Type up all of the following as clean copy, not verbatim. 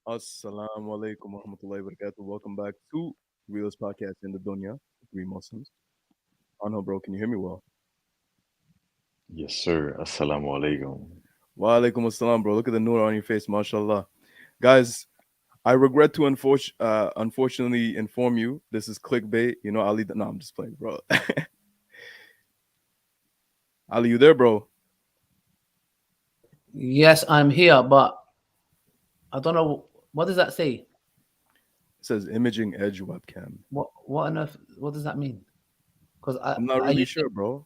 Assalamu alaikum wa rahmatullahi wa barakatuh. Welcome back to Realist Podcast in the Dunya, Three Muslims. Anho, bro, can you hear me well? Yes, sir. Assalamu alaikum. Wa alaikum assalam, bro. Look at the nur on your face, mashallah. Guys, I regret to unfortunately inform you, this is clickbait. You know, Ali, no, I'm just playing, bro. Ali, you there, bro? Yes, I'm here, but I don't know what does that say. It says imaging edge webcam. What on earth? What does that mean? Because I'm not really sure, bro.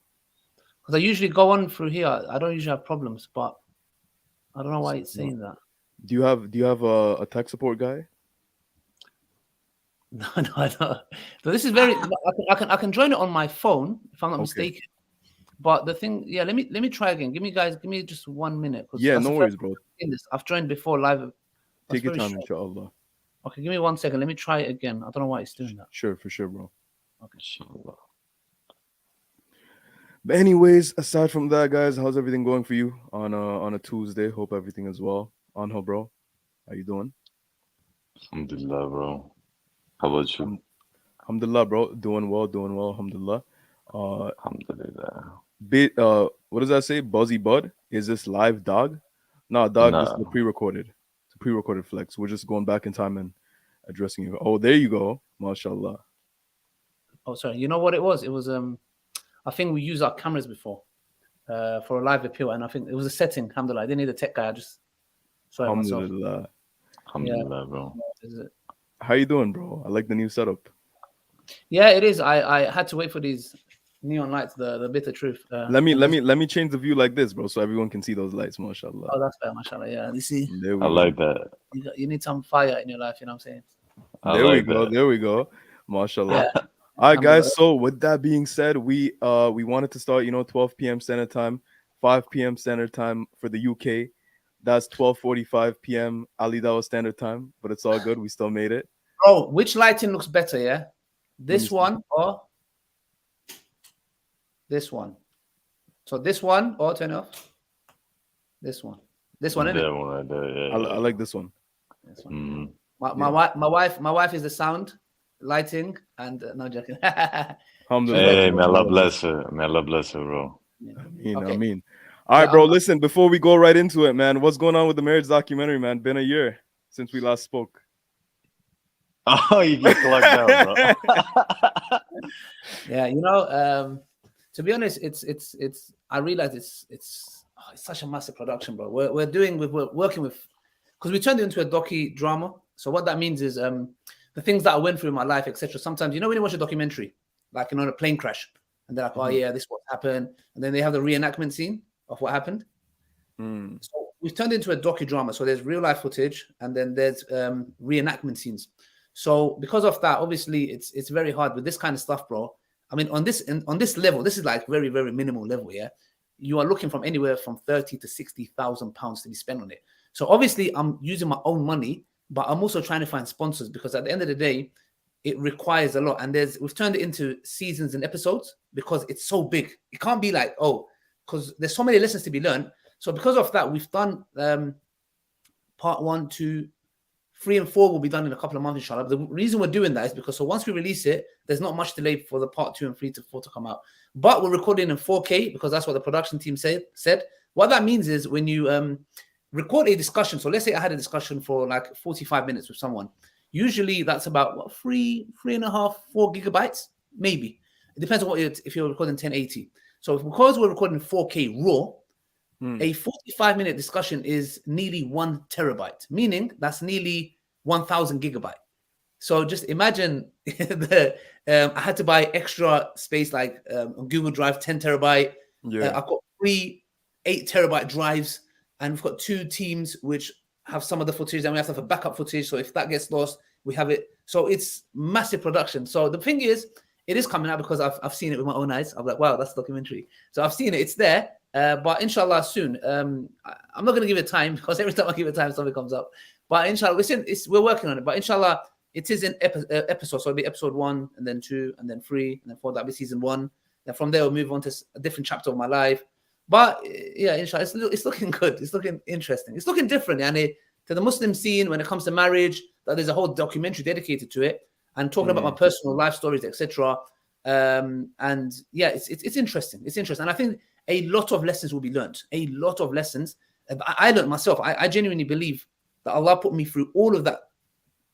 Because I usually go on through here. I don't usually have problems, but I don't know why it's saying that. Do you have a tech support guy? No, I don't. So this is very. I can join it on my phone if I'm not mistaken. But the thing, yeah, let me try again. Give me just 1 minute. Yeah, no worries, bro. I've joined before live. Take your time, inshallah. Okay, give me 1 second. Let me try it again. I don't know why it's doing that. Sure, for sure, bro. Okay. Inshallah. But anyways, aside from that, guys, how's everything going for you on a Tuesday? Hope everything is well. Anho, bro, how you doing? Alhamdulillah, bro. How about you? Alhamdulillah, bro. Doing well, alhamdulillah. Alhamdulillah. What does that say? Buzzy Bud? Is this live, dog? No, dog, this is the No. pre-recorded. It's a pre-recorded flex. We're just going back in time and addressing you. Oh, there you go. MashaAllah. Oh, sorry. You know what it was? It was I think we used our cameras before for a live appeal, and I think it was a setting. Alhamdulillah. I didn't need a tech guy. I just saw it myself. Alhamdulillah. Alhamdulillah, bro. Is it? How you doing, bro? I like the new setup. Yeah, it is. I had to wait for these neon lights, the bitter truth. Let me change the view like this, bro, so everyone can see those lights, mashallah. Oh, that's fair, mashallah. Yeah, you see, There we I go. like that. you need some fire in your life. You know what I'm saying? There we like go. that. There we go. Mashallah. Yeah. All right, guys. So with that being said, we wanted to start, 12 p.m. Standard Time, 5 p.m. Standard Time for the UK. That's 12:45 p.m. Ali Dawah Standard Time, but it's all good. We still made it. Bro, which lighting looks better? Yeah, this see. one or this one? So this one or turn it off. This one. This one, That innit? one right there. Yeah. I like this one. This one. Mm. My wife is the sound, lighting, and no joking. Alhamdulillah. Hey, may Allah bless her. May Allah bless her, bro. I mean. All right, bro. Listen, before we go right into it, man, what's going on with the marriage documentary, man? Been a year since we last spoke. Oh, you get clocked out, bro. Yeah, to be honest, it's. I realize it's such a massive production, bro. We're working with, because we turned it into a docu drama. So what that means is the things that I went through in my life, etc. Sometimes when you watch a documentary, like a plane crash, and they're like, oh yeah, this is what happened, and then they have the reenactment scene of what happened. So we've turned it into a docudrama. So there's real life footage, and then there's reenactment scenes. So because of that, obviously it's very hard with this kind of stuff, bro. I mean, on this level, this is like very, very minimal level. Yeah, you are looking from anywhere from 30 to 60,000 pounds to be spent on it. So obviously, I'm using my own money, but I'm also trying to find sponsors, because at the end of the day, it requires a lot. And we've turned it into seasons and episodes because it's so big. It can't be like, because there's so many lessons to be learned. So because of that, we've done part 1, 2, 3, and 4 will be done in a couple of months, inshallah. The reason we're doing that is because once we release it, there's not much delay for the part 2 and 3 to 4 to come out. But we're recording in 4K because that's what the production team said. What that means is when you record a discussion, so let's say I had a discussion for like 45 minutes with someone. Usually that's about 3.5, 4 gigabytes, maybe. It depends on if you're recording 1080. So because we're recording 4K raw, a 45-minute discussion is nearly 1 terabyte, meaning that's nearly 1,000 gigabyte. So just imagine I had to buy extra space, like on Google Drive, 10 terabyte. Yeah. I've got 3 8 terabyte drives, and we've got 2 teams which have some of the footage, and we have to have a backup footage. So if that gets lost, we have it. So it's massive production. So the thing is, it is coming out because I've seen it with my own eyes. I'm like, wow, that's a documentary. So I've seen it. It's there. But inshallah soon. I'm not going to give it time, because every time I give it time, something comes up. But inshallah, we're working on it. But inshallah, it is in episodes. So it'll be episode 1, and then 2, and then 3, and then 4. That'll be season 1. Then from there, we'll move on to a different chapter of my life. But yeah, inshallah, it's looking good. It's looking interesting. It's looking different. And to the Muslim scene when it comes to marriage. That there's a whole documentary dedicated to it and talking about my personal life stories, etc. And yeah, it's interesting. It's interesting, and I think a lot of lessons will be learned. A lot of lessons. I learned myself. I genuinely believe that Allah put me through all of that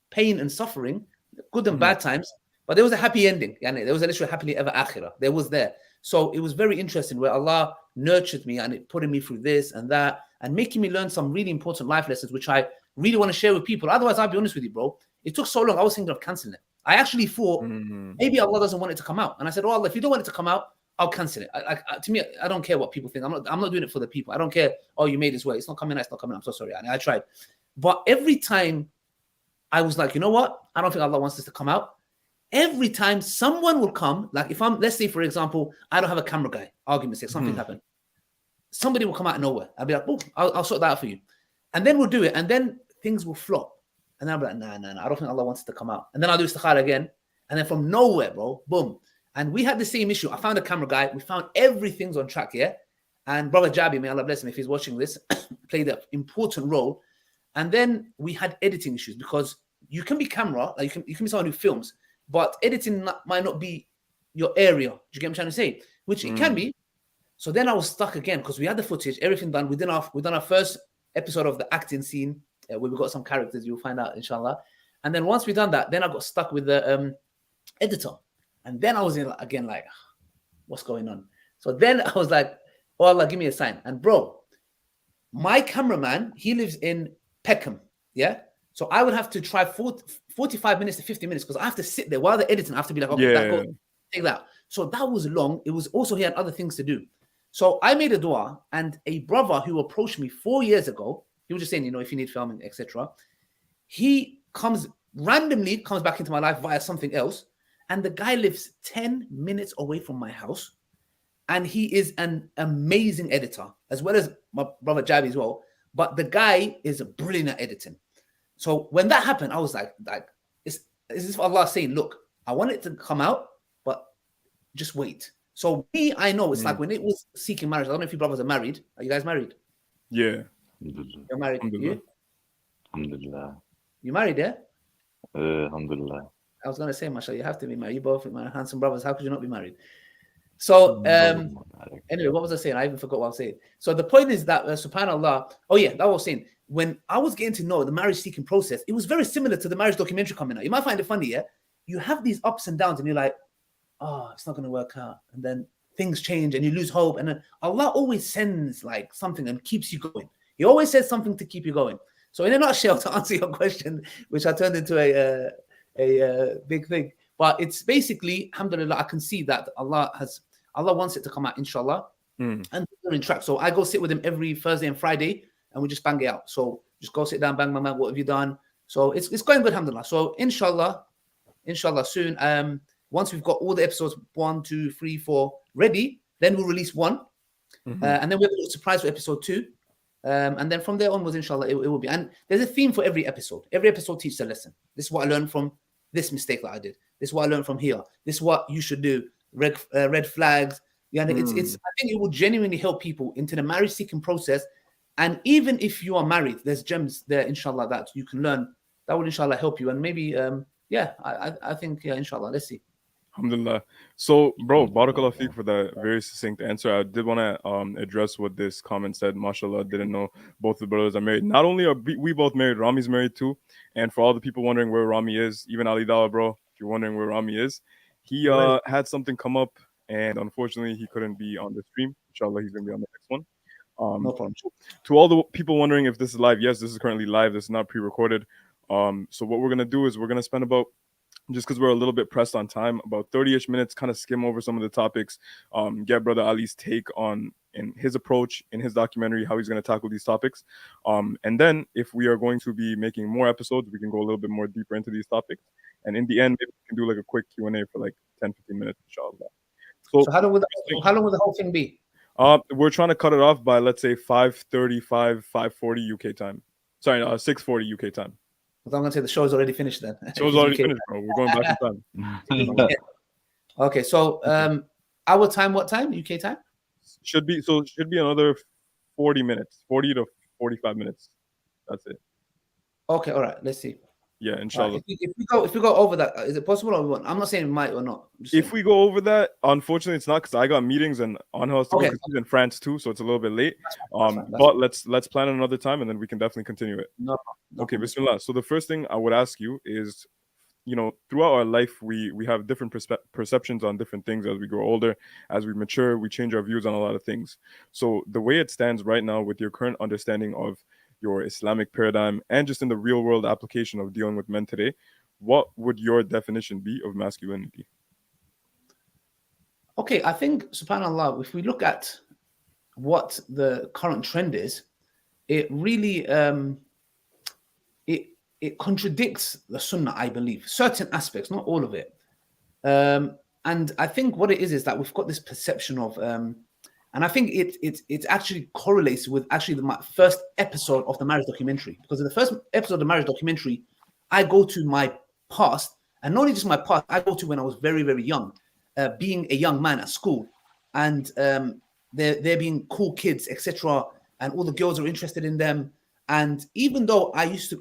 pain and suffering, good and bad times, but there was a happy ending. There was a literal happily ever akhirah. There was there. So it was very interesting where Allah nurtured me and it putting me through this and that and making me learn some really important life lessons, which I really want to share with people. Otherwise, I'll be honest with you, bro. It took so long. I was thinking of canceling it. I actually thought maybe Allah doesn't want it to come out. And I said, oh, Allah, if you don't want it to come out, I'll cancel it. To me, I don't care what people think. I'm not doing it for the people. I don't care. Oh, you made this way. It's not coming out. It's not coming out. I'm so sorry. I tried. But every time I was like, you know what? I don't think Allah wants this to come out. Every time someone will come, like if let's say, for example, I don't have a camera guy, argument sake, something happened. Somebody will come out of nowhere. I'll be like, oh, I'll sort that out for you. And then we'll do it. And then things will flop. And then I'll be like, nah, I don't think Allah wants it to come out. And then I'll do istikhara again. And then from nowhere, bro, boom. And we had the same issue. I found a camera guy. We found everything's on track here. And brother Jabi, may Allah bless him if he's watching this, played an important role. And then we had editing issues because you can be camera, like you can be someone who films, but editing might not be your area. Do you get what I'm trying to say? Which it can be. So then I was stuck again because we had the footage, everything done. We done our first episode of the acting scene where we got some characters. You'll find out, inshallah. And then once we done that, then I got stuck with the editor. And then I was again like, what's going on? So then I was like, oh Allah, give me a sign. And bro, my cameraman, he lives in Peckham, yeah? So I would have to try 45 minutes to 50 minutes because I have to sit there while they're editing. I have to be like, okay, take that. So that was long. It was also, he had other things to do. So I made a dua, and a brother who approached me 4 years ago, he was just saying, if you need filming, etc. He randomly comes back into my life via something else. And the guy lives 10 minutes away from my house. And he is an amazing editor, as well as my brother Jabi as well. But the guy is brilliant at editing. So when that happened, I was like, is this Allah saying, look, I want it to come out, but just wait. So I know it's like when it was seeking marriage. I don't know if you brothers are married. Are you guys married? Yeah. You're married. Alhamdulillah. You? Alhamdulillah. You married, yeah? Alhamdulillah. I was going to say, mashallah, you have to be married. You both are handsome brothers. How could you not be married? So anyway, what was I saying? I even forgot what I was saying. So the point is that, subhanAllah, oh yeah, that was what I was saying. When I was getting to know the marriage seeking process, it was very similar to the marriage documentary coming out. You might find it funny, yeah? You have these ups and downs and you're like, oh, it's not going to work out. And then things change and you lose hope. And then Allah always sends like something and keeps you going. He always says something to keep you going. So in a nutshell, to answer your question, which I turned into a big thing, but it's basically, alhamdulillah, I can see that Allah wants it to come out, inshallah, and we're in track. So I go sit with him every Thursday and Friday, and we just bang it out. So just go sit down, bang my man, what have you done? So it's going good, alhamdulillah. So inshallah soon. Once we've got all the episodes 1, 2, 3, 4 ready, then we'll release one, and then we have a little surprise for episode 2. And then from there onwards, inshallah, it will be. And there's a theme for every episode. Every episode teaches a lesson. This is what I learned from this mistake that I did. This is what I learned from here. This is what you should do. Red flags. Yeah, it's. I think it will genuinely help people into the marriage seeking process. And even if you are married, there's gems there, inshallah, that you can learn. That will, inshallah, help you. And maybe, I think, inshallah, let's see. Alhamdulillah. So, bro, barakallah feek for that very succinct answer. I did want to address what this comment said. Mashallah, didn't know both the brothers are married. Not only are we both married, Rami's married too. And for all the people wondering where Rami is, even Ali Dawah, bro, if you're wondering where Rami is, he had something come up, and unfortunately, he couldn't be on the stream. Inshallah, he's going to be on the next one. No problem. To all the people wondering if this is live, yes, this is currently live. This is not pre-recorded. So what we're going to do is we're going to spend about, just because we're a little bit pressed on time, about 30-ish minutes, kind of skim over some of the topics, get Brother Ali's take on in his approach in his documentary, how he's going to tackle these topics. And then if we are going to be making more episodes, we can go a little bit more deeper into these topics. And in the end, maybe we can do like a quick Q&A for like 10, 15 minutes, inshallah. So how long will the whole thing be? We're trying to cut it off by, let's say, 5:35, 5:40 UK time. Sorry, 6:40 UK time. I'm going to say the show's already finished then. Show's already finished, bro. We're going back in time. Okay, so our time, what time? UK time? Should be another 40 minutes, 40 to 45 minutes. That's it. Okay, all right. Let's see. Yeah, All right, inshallah. if we go over that, is it possible or we won't? I'm not saying it might or not. I'm just If saying. we go over that, unfortunately, it's not because I got meetings and Anghel has to go Okay, because he's in France too, so it's a little bit late. that's fine. But let's plan another time and then we can definitely continue it. No problem. No Okay, problem. Bismillah. So the first thing I would ask you is, throughout our life, we have different perceptions on different things as we grow older, as we mature, we change our views on a lot of things. So the way it stands right now, with your current understanding of your Islamic paradigm and just in the real world application of dealing with men today, what would your definition be of masculinity? Okay, I think, subhanAllah, if we look at what the current trend is, it really it contradicts the Sunnah, I believe. Certain aspects, not all of it. And I think what it is that we've got this perception of, and I think it actually correlates with actually my first episode of the marriage documentary. Because in the first episode of the marriage documentary, I go to my past, and not only just my past, I go to when I was very, very young, being a young man at school, and they're being cool kids, etc. And all the girls are interested in them. And even though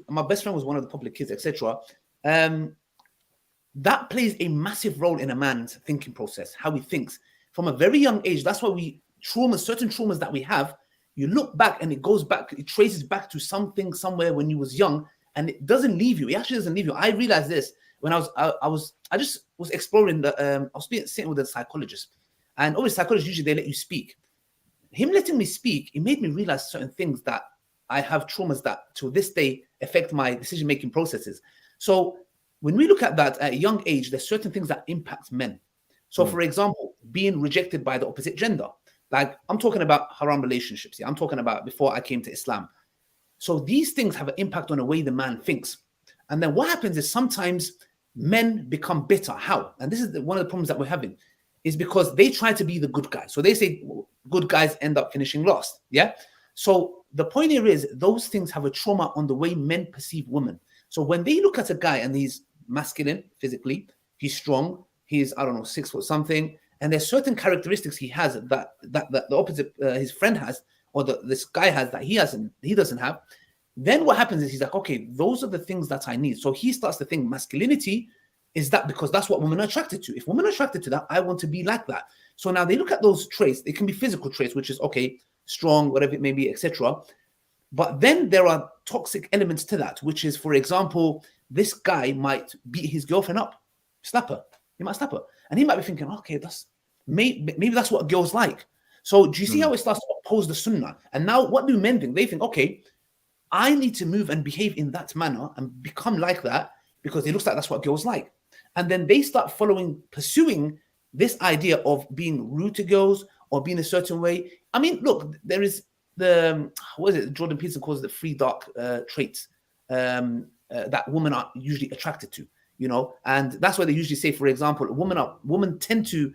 my best friend was one of the popular kids, etc. That plays a massive role in a man's thinking process, how he thinks from a very young age. That's why certain traumas that we have, you look back and it traces back to something somewhere when you was young, and it doesn't leave you. It actually doesn't leave you. I realized this when I just was exploring I was sitting with a psychologist, and always psychologists usually they let you speak. Him letting me speak, it made me realize certain things that I have traumas that to this day affect my decision-making processes. So when we look at that at a young age, there's certain things that impact men. So for example, being rejected by the opposite gender. Like I'm talking about haram relationships. Yeah? I'm talking about before I came to Islam. So these things have an impact on the way the man thinks. And then what happens is sometimes men become bitter. How? And this is one of the problems that we're having, is because they try to be the good guy. So they say good guys end up finishing last. Yeah. So the point here is those things have a trauma on the way men perceive women. So when they look at a guy and he's masculine physically, he's strong, he's, I don't know, 6 foot something, and there's certain characteristics he has that the opposite his friend has, or this guy has that he doesn't have, then what happens is he's like, okay, those are the things that I need. So he starts to think masculinity is that because that's what women are attracted to. If women are attracted to that, I want to be like that. So now they look at those traits. It can be physical traits, which is okay, strong, whatever it may be, etc. But then there are toxic elements to that, which is, for example, this guy might beat his girlfriend up, slap her. He might slap her, and he might be thinking, okay, maybe that's what girls like. So do you see how it starts to oppose the Sunnah? And now what do men think? They think, okay, I need to move and behave in that manner and become like that because it looks like that's what girls like. And then they start pursuing this idea of being rude to girls or being a certain way. I mean, look, there is Jordan Peterson calls it the 3 dark traits that women are usually attracted to, and that's why they usually say, for example, women tend to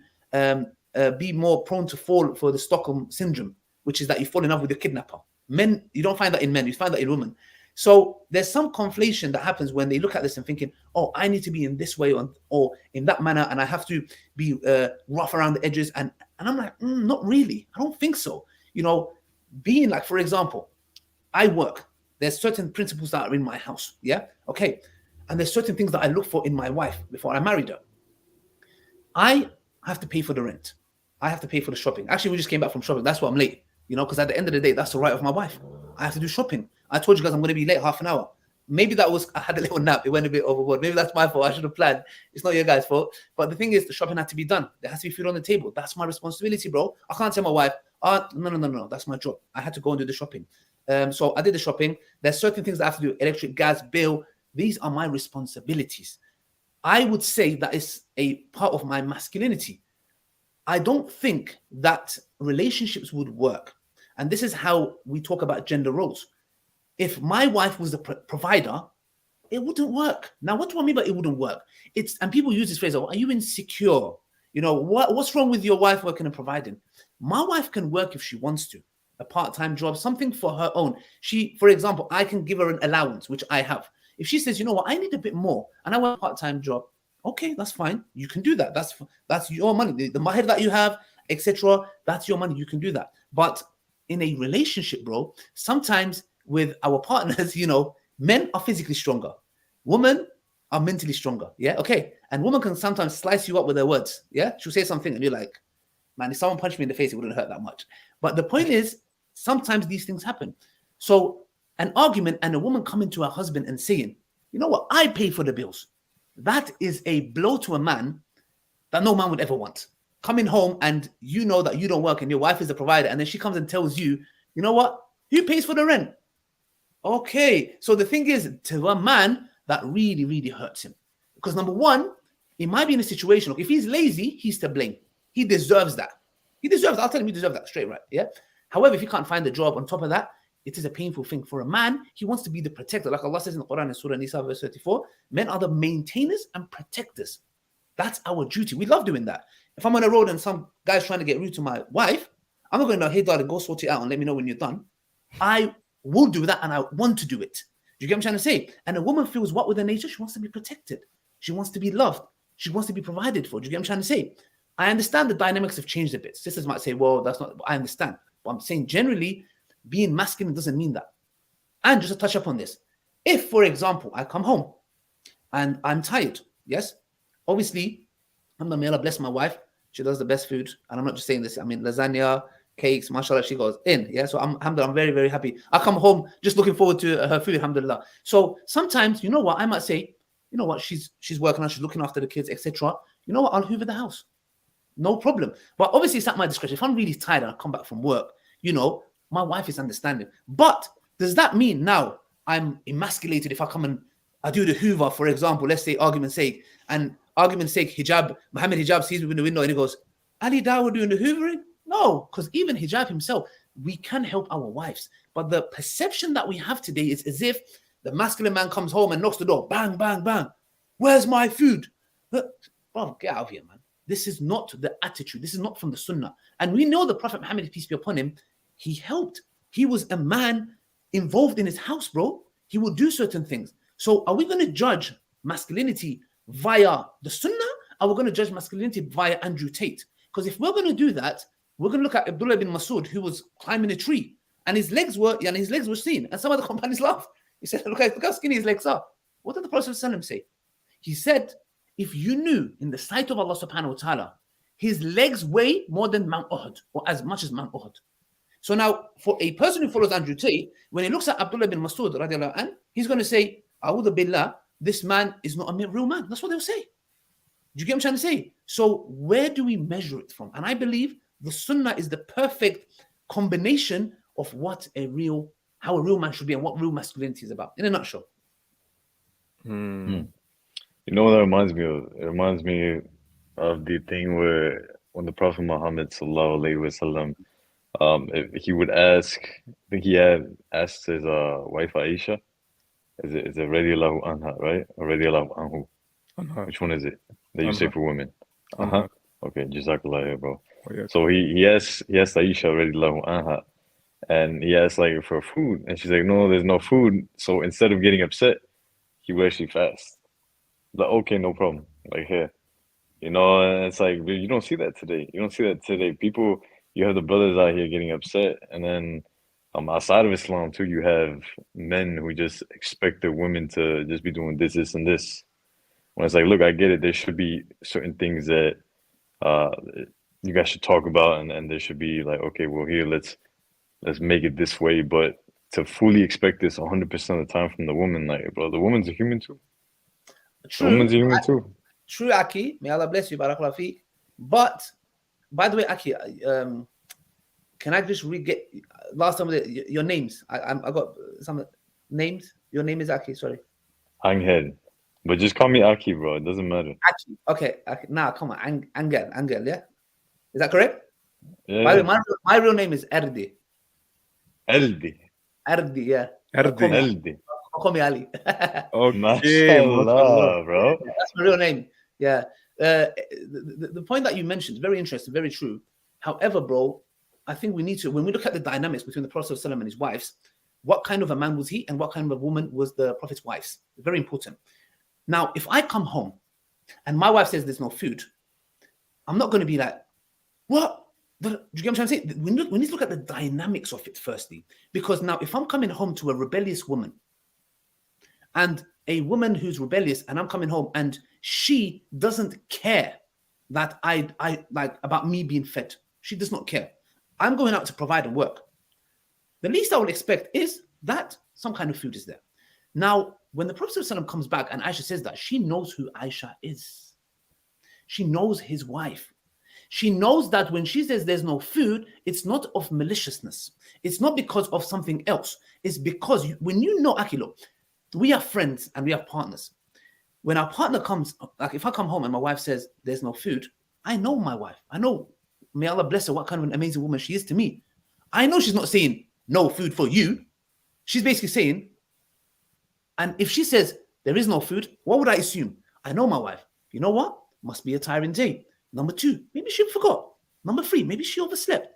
be more prone to fall for the Stockholm syndrome, which is that you fall in love with the kidnapper. Men, you don't find that in men, you find that in women. So there's some conflation that happens when they look at this and thinking, oh, I need to be in this way or in that manner, and I have to be rough around the edges. And I'm like, not really. I don't think so. Being like, for example, I work. There's certain principles that are in my house. Yeah. Okay. And there's certain things that I look for in my wife before I married her. I have to pay for the rent. I have to pay for the shopping. Actually, we just came back from shopping. That's why I'm late. Because at the end of the day, that's the right of my wife. I have to do shopping. I told you guys I'm going to be late half an hour. Maybe I had a little nap. It went a bit overboard. Maybe that's my fault. I should have planned. It's not your guys' fault. But the thing is, the shopping had to be done. There has to be food on the table. That's my responsibility, bro. I can't tell my wife, no. That's my job. I had to go and do the shopping. So I did the shopping. There's certain things that I have to do. Electric, gas, bill. These are my responsibilities. I would say that is a part of my masculinity. I don't think that relationships would work. And this is how we talk about gender roles. If my wife was the provider, it wouldn't work. Now, what do I mean by it wouldn't work? And people use this phrase, are you insecure? What's wrong with your wife working and providing? My wife can work if she wants to, a part-time job, something for her own. For example, I can give her an allowance, which I have. If she says, you know what, I need a bit more, and I want a part-time job, okay, that's fine. You can do that. That's your money. The mahir that you have, etc., that's your money. You can do that. But in a relationship, bro, sometimes with our partners, Men are physically stronger. Women are mentally stronger. Yeah, okay. And women can sometimes slice you up with their words. Yeah, she'll say something and you're like, man, if someone punched me in the face, it wouldn't hurt that much. But the point is, sometimes these things happen. So an argument and a woman coming to her husband and saying, you know what, I pay for the bills. That is a blow to a man that no man would ever want. Coming home and you know that you don't work and your wife is the provider, and then she comes and tells you, you know what, who pays for the rent? Okay, so the thing is, to a man, that really, really hurts him. Because number one, he might be in a situation, if he's lazy, he's to blame. He deserves that. He deserves that. I'll tell him he deserves that straight, right? Yeah. However, if he can't find a job on top of that, it is a painful thing for a man. He wants to be the protector. Like Allah says in the Quran in Surah Nisa verse 34, men are the maintainers and protectors. That's our duty. We love doing that. If I'm on a road and some guy's trying to get rude to my wife, I'm not going to know, hey, darling, go sort it out and let me know when you're done. I will do that and I want to do it. Do you get what I'm trying to say? And a woman feels what with her nature? She wants to be protected. She wants to be loved. She wants to be provided for. Do you get what I'm trying to say? I understand the dynamics have changed a bit. Sisters might say, well, that's not, I understand. But I'm saying generally, being masculine doesn't mean that. And just to touch up on this, if, for example, I come home and I'm tired, yes, obviously, may Allah bless my wife. She does the best food. And I'm not just saying this. I mean, lasagna, cakes, mashallah, she goes in. Yeah, so I'm very, very happy. I come home just looking forward to her food, alhamdulillah. So sometimes, you know what, I might say, you know what, she's working on, she's looking after the kids, etc. You know what, I'll hoover the house. No problem. But obviously, it's at my discretion. If I'm really tired and I come back from work, you know, my wife is understanding. But does that mean now I'm emasculated if I come and I do the hoover, for example, let's say argument's sake, and argument's sake, Mohammed Hijab sees me in the window and he goes, Ali Dawah doing the hoovering? No, because even Hijab himself, we can help our wives. But the perception that we have today is as if the masculine man comes home and knocks the door, bang, bang, bang. Where's my food? Bro, get out of here, man. This is not the attitude. This is not from the Sunnah. And we know the Prophet Muhammad, peace be upon him, he helped. He was a man involved in his house, bro. He would do certain things. So are we going to judge masculinity via the Sunnah? Or are we going to judge masculinity via Andrew Tate? Because if we're going to do that, we're going to look at Abdullah bin Masud, who was climbing a tree, and his legs were seen. And some of the companions laughed. He said, look how skinny his legs are. What did the Prophet say? He said, if you knew in the sight of Allah subhanahu wa ta'ala, his legs weigh more than Mount Uhud, or as much as Mount Uhud. So now, for a person who follows Andrew Tate, when he looks at Abdullah bin Masud, radiallahu anh, he's going to say, A'udhu billah, this man is not a real man. That's what they'll say. Do you get what I'm trying to say? So where do we measure it from? And I believe the Sunnah is the perfect combination of how a real man should be and what real masculinity is about, in a nutshell. You know what that reminds me of? It reminds me of the thing where when the Prophet Muhammad sallallahu alaihi wasallam, he would ask, I think he had asked his wife Aisha, is it radiallahu anha, right? Or radiallahu anhu? Anha. Which one is it that you Anha. say for women? Anha. Okay, jazakallah, bro. Oh, yeah. So he asked Aisha radiallahu anha, and he asked like for food, and she's like, no, there's no food. So instead of getting upset, he would actually fast. Like, okay, no problem. Like, here, you know, and it's like, you don't see that today. You don't see that today. People, you have the brothers out here getting upset, and then outside of Islam too, you have men who just expect their women to just be doing this, and this. When it's like, look, I get it. There should be certain things that you guys should talk about, and there should be like, okay, well, here, let's make it this way. But to fully expect this 100% of the time from the woman, like, bro, the woman's a human too. True. The woman's a human too. True, Aki. May Allah bless you, barakallahu feek. But, by the way, Aki, can I just get last time your names? I got some names. Your name is Aki, sorry. Anghel. But just call me Aki, bro. It doesn't matter. Aki. Okay. Now, come on. Anghel, yeah? Is that correct? Yeah. By the way, my real name is Erdi. Eldi. Erdi, yeah. Eldi. Call me Ali. Okay, mashallah, bro. That's my real name. Yeah. The point that you mentioned is very interesting, very true. However, bro, I think we need to, when we look at the dynamics between the Prophet ﷺ and his wives, what kind of a man was he and what kind of a woman was the Prophet's wives? Very important. Now, if I come home and my wife says there's no food, I'm not going to be like, what? Do you get what I'm trying to say? We need to look at the dynamics of it firstly. Because now, if I'm coming home to a rebellious woman, And a woman who's rebellious, and I'm coming home, and she doesn't care that I like about me being fed. She does not care. I'm going out to provide and work. The least I would expect is that some kind of food is there. Now, when the Prophet ﷺ comes back and Aisha says that, she knows who Aisha is. She knows his wife. She knows that when she says there's no food, it's not of maliciousness. It's not because of something else. It's because when you know, Akilo, we are friends and we have partners. When our partner comes, like if I come home and my wife says there's no food, I know my wife. I know, may Allah bless her, what kind of an amazing woman she is to me. I know she's not saying no food for you. She's basically saying, and if she says there is no food, what would I assume? I know my wife. You know what? Must be a tiring day. Number 2, maybe she forgot. Number 3, maybe she overslept.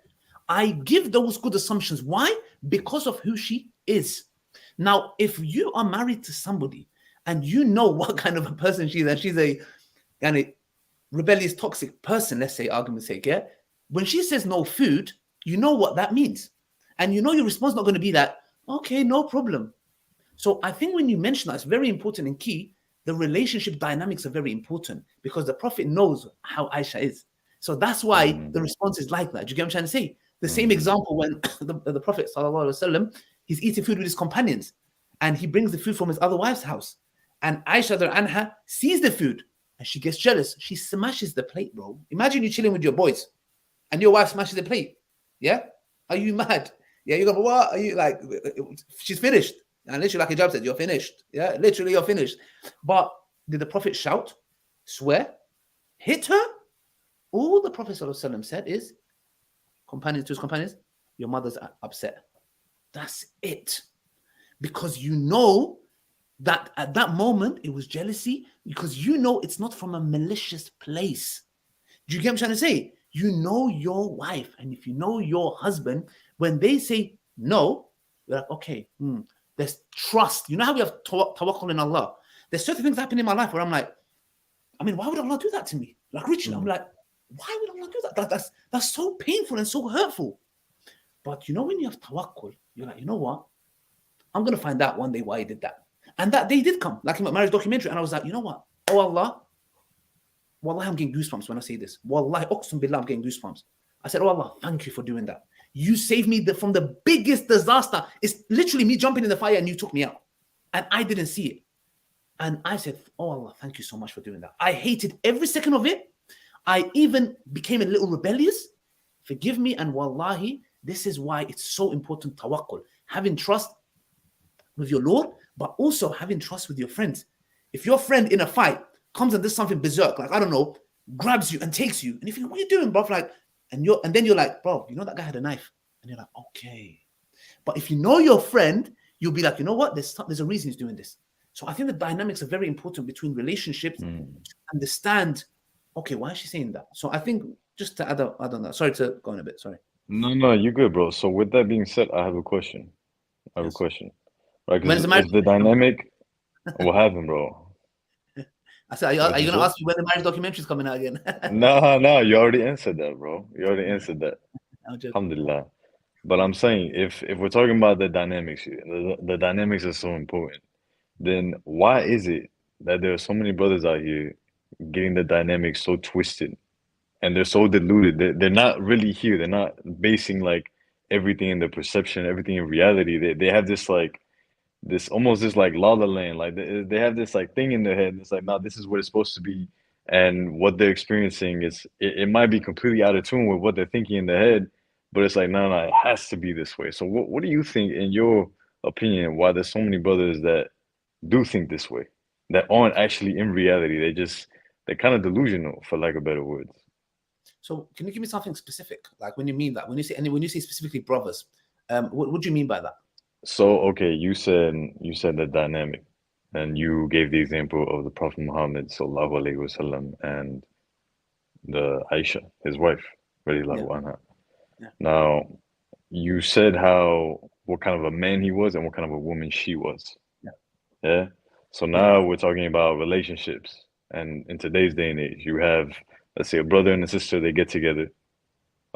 I give those good assumptions. Why? Because of who she is. Now, if you are married to somebody and you know what kind of a person she is, and she's a kind of rebellious, toxic person, let's say, argument's sake, yeah? When she says no food, you know what that means. And you know your response is not going to be that, okay, no problem. So I think when you mention that, it's very important and key. The relationship dynamics are very important because the Prophet knows how Aisha is. So that's why the response is like that. Do you get what I'm trying to say? The same example when the Prophet, sallallahu alaihi wasallam, he's eating food with his companions and he brings the food from his other wife's house. And Aisha anha sees the food and she gets jealous. She smashes the plate, bro. Imagine you chilling with your boys and your wife smashes the plate. Yeah? Are you mad? Yeah, you go, what? Are you like, she's finished. And literally, like Hijab said, you're finished. Yeah, literally, you're finished. But did the Prophet shout, swear, hit her? All the Prophet ﷺ said is, companions to his companions, your mother's upset. That's it. Because you know that at that moment, it was jealousy, because you know it's not from a malicious place. Do you get what I'm trying to say? You know your wife, and if you know your husband, when they say no, you're like, okay, there's trust. You know how we have tawakkul in Allah? There's certain things happen in my life where I'm like, I mean, why would Allah do that to me? Like Richard, I'm like, why would Allah do that? That's so painful and so hurtful. But you know, when you have tawakkul, you're like, you know what? I'm going to find out one day why he did that. And that day did come, like in my marriage documentary. And I was like, you know what? Oh Allah, Wallahi, I'm getting goosebumps when I say this. Wallahi, Uqsum Billah, I'm getting goosebumps. I said, oh Allah, thank you for doing that. You saved me from the biggest disaster. It's literally me jumping in the fire and you took me out. And I didn't see it. And I said, oh Allah, thank you so much for doing that. I hated every second of it. I even became a little rebellious. Forgive me. And wallahi, this is why it's so important, tawakkul. Having trust with your Lord, but also having trust with your friends. If your friend in a fight comes and does something berserk, like, I don't know, grabs you and takes you, and if you, what are you doing, bro? Like, and then you're like, bro, you know that guy had a knife. And you're like, okay. But if you know your friend, you'll be like, you know what? There's a reason he's doing this. So I think the dynamics are very important between relationships to understand, okay, why is she saying that? So I think just to add on that, sorry to go on a bit, sorry. No, you're good, bro. So with that being said, I have a question. Right? When is the Because marriage is the dynamic, what happened, bro? I said, are you going to ask me when the marriage documentary is coming out again? No, you already answered that, bro. You already answered that. Alhamdulillah. But I'm saying, if we're talking about the dynamics here, the dynamics are so important, then why is it that there are so many brothers out here getting the dynamics so twisted and they're so diluted? They're not really here. They're not basing like everything in the perception, everything in reality. They have this like this almost this like la la land. Like they have this like thing in their head. It's like, no, this is what it's supposed to be. And what they're experiencing is it might be completely out of tune with what they're thinking in their head, but it's like, no, it has to be this way. So what do you think, in your opinion, why there's so many brothers that do think this way, that aren't actually in reality? They're kind of delusional, for lack of better words. So can you give me something specific? Like when you mean that, when you say specifically brothers, what do you mean by that? So, okay, you said the dynamic, and you gave the example of the Prophet Muhammad sallallahu alaihi wasallam and the Aisha, his wife, radiallahu anha. Yeah. Now, you said what kind of a man he was and what kind of a woman she was. Yeah. So now we're talking about relationships, and in today's day and age, you have, let's say, a brother and a sister, they get together.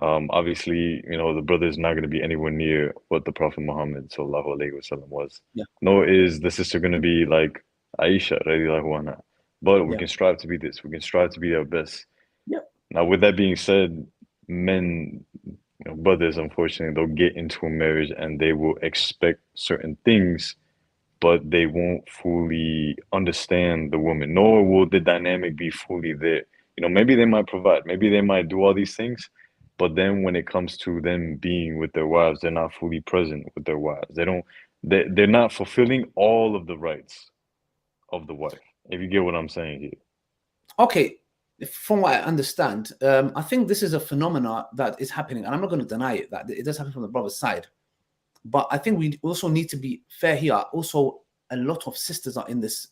Obviously, the brother is not going to be anywhere near what the Prophet Muhammad sallallahu alaihi wasallam was. Yeah. Nor is the sister going to be like Aisha radiallahu anha. But we Yeah. can strive to be this. We can strive to be our best. Yeah. Now, with that being said, men, brothers, unfortunately, they'll get into a marriage and they will expect certain things, but they won't fully understand the woman, nor will the dynamic be fully there. Maybe they might provide, maybe they might do all these things, but then when it comes to them being with their wives, they're not fully present with their wives. They're not fulfilling all of the rights of the wife, if you get what I'm saying here. Okay, from what I understand, I think this is a phenomena that is happening, and I'm not going to deny it, that it does happen from the brother's side. But I think we also need to be fair here. Also, a lot of sisters are in this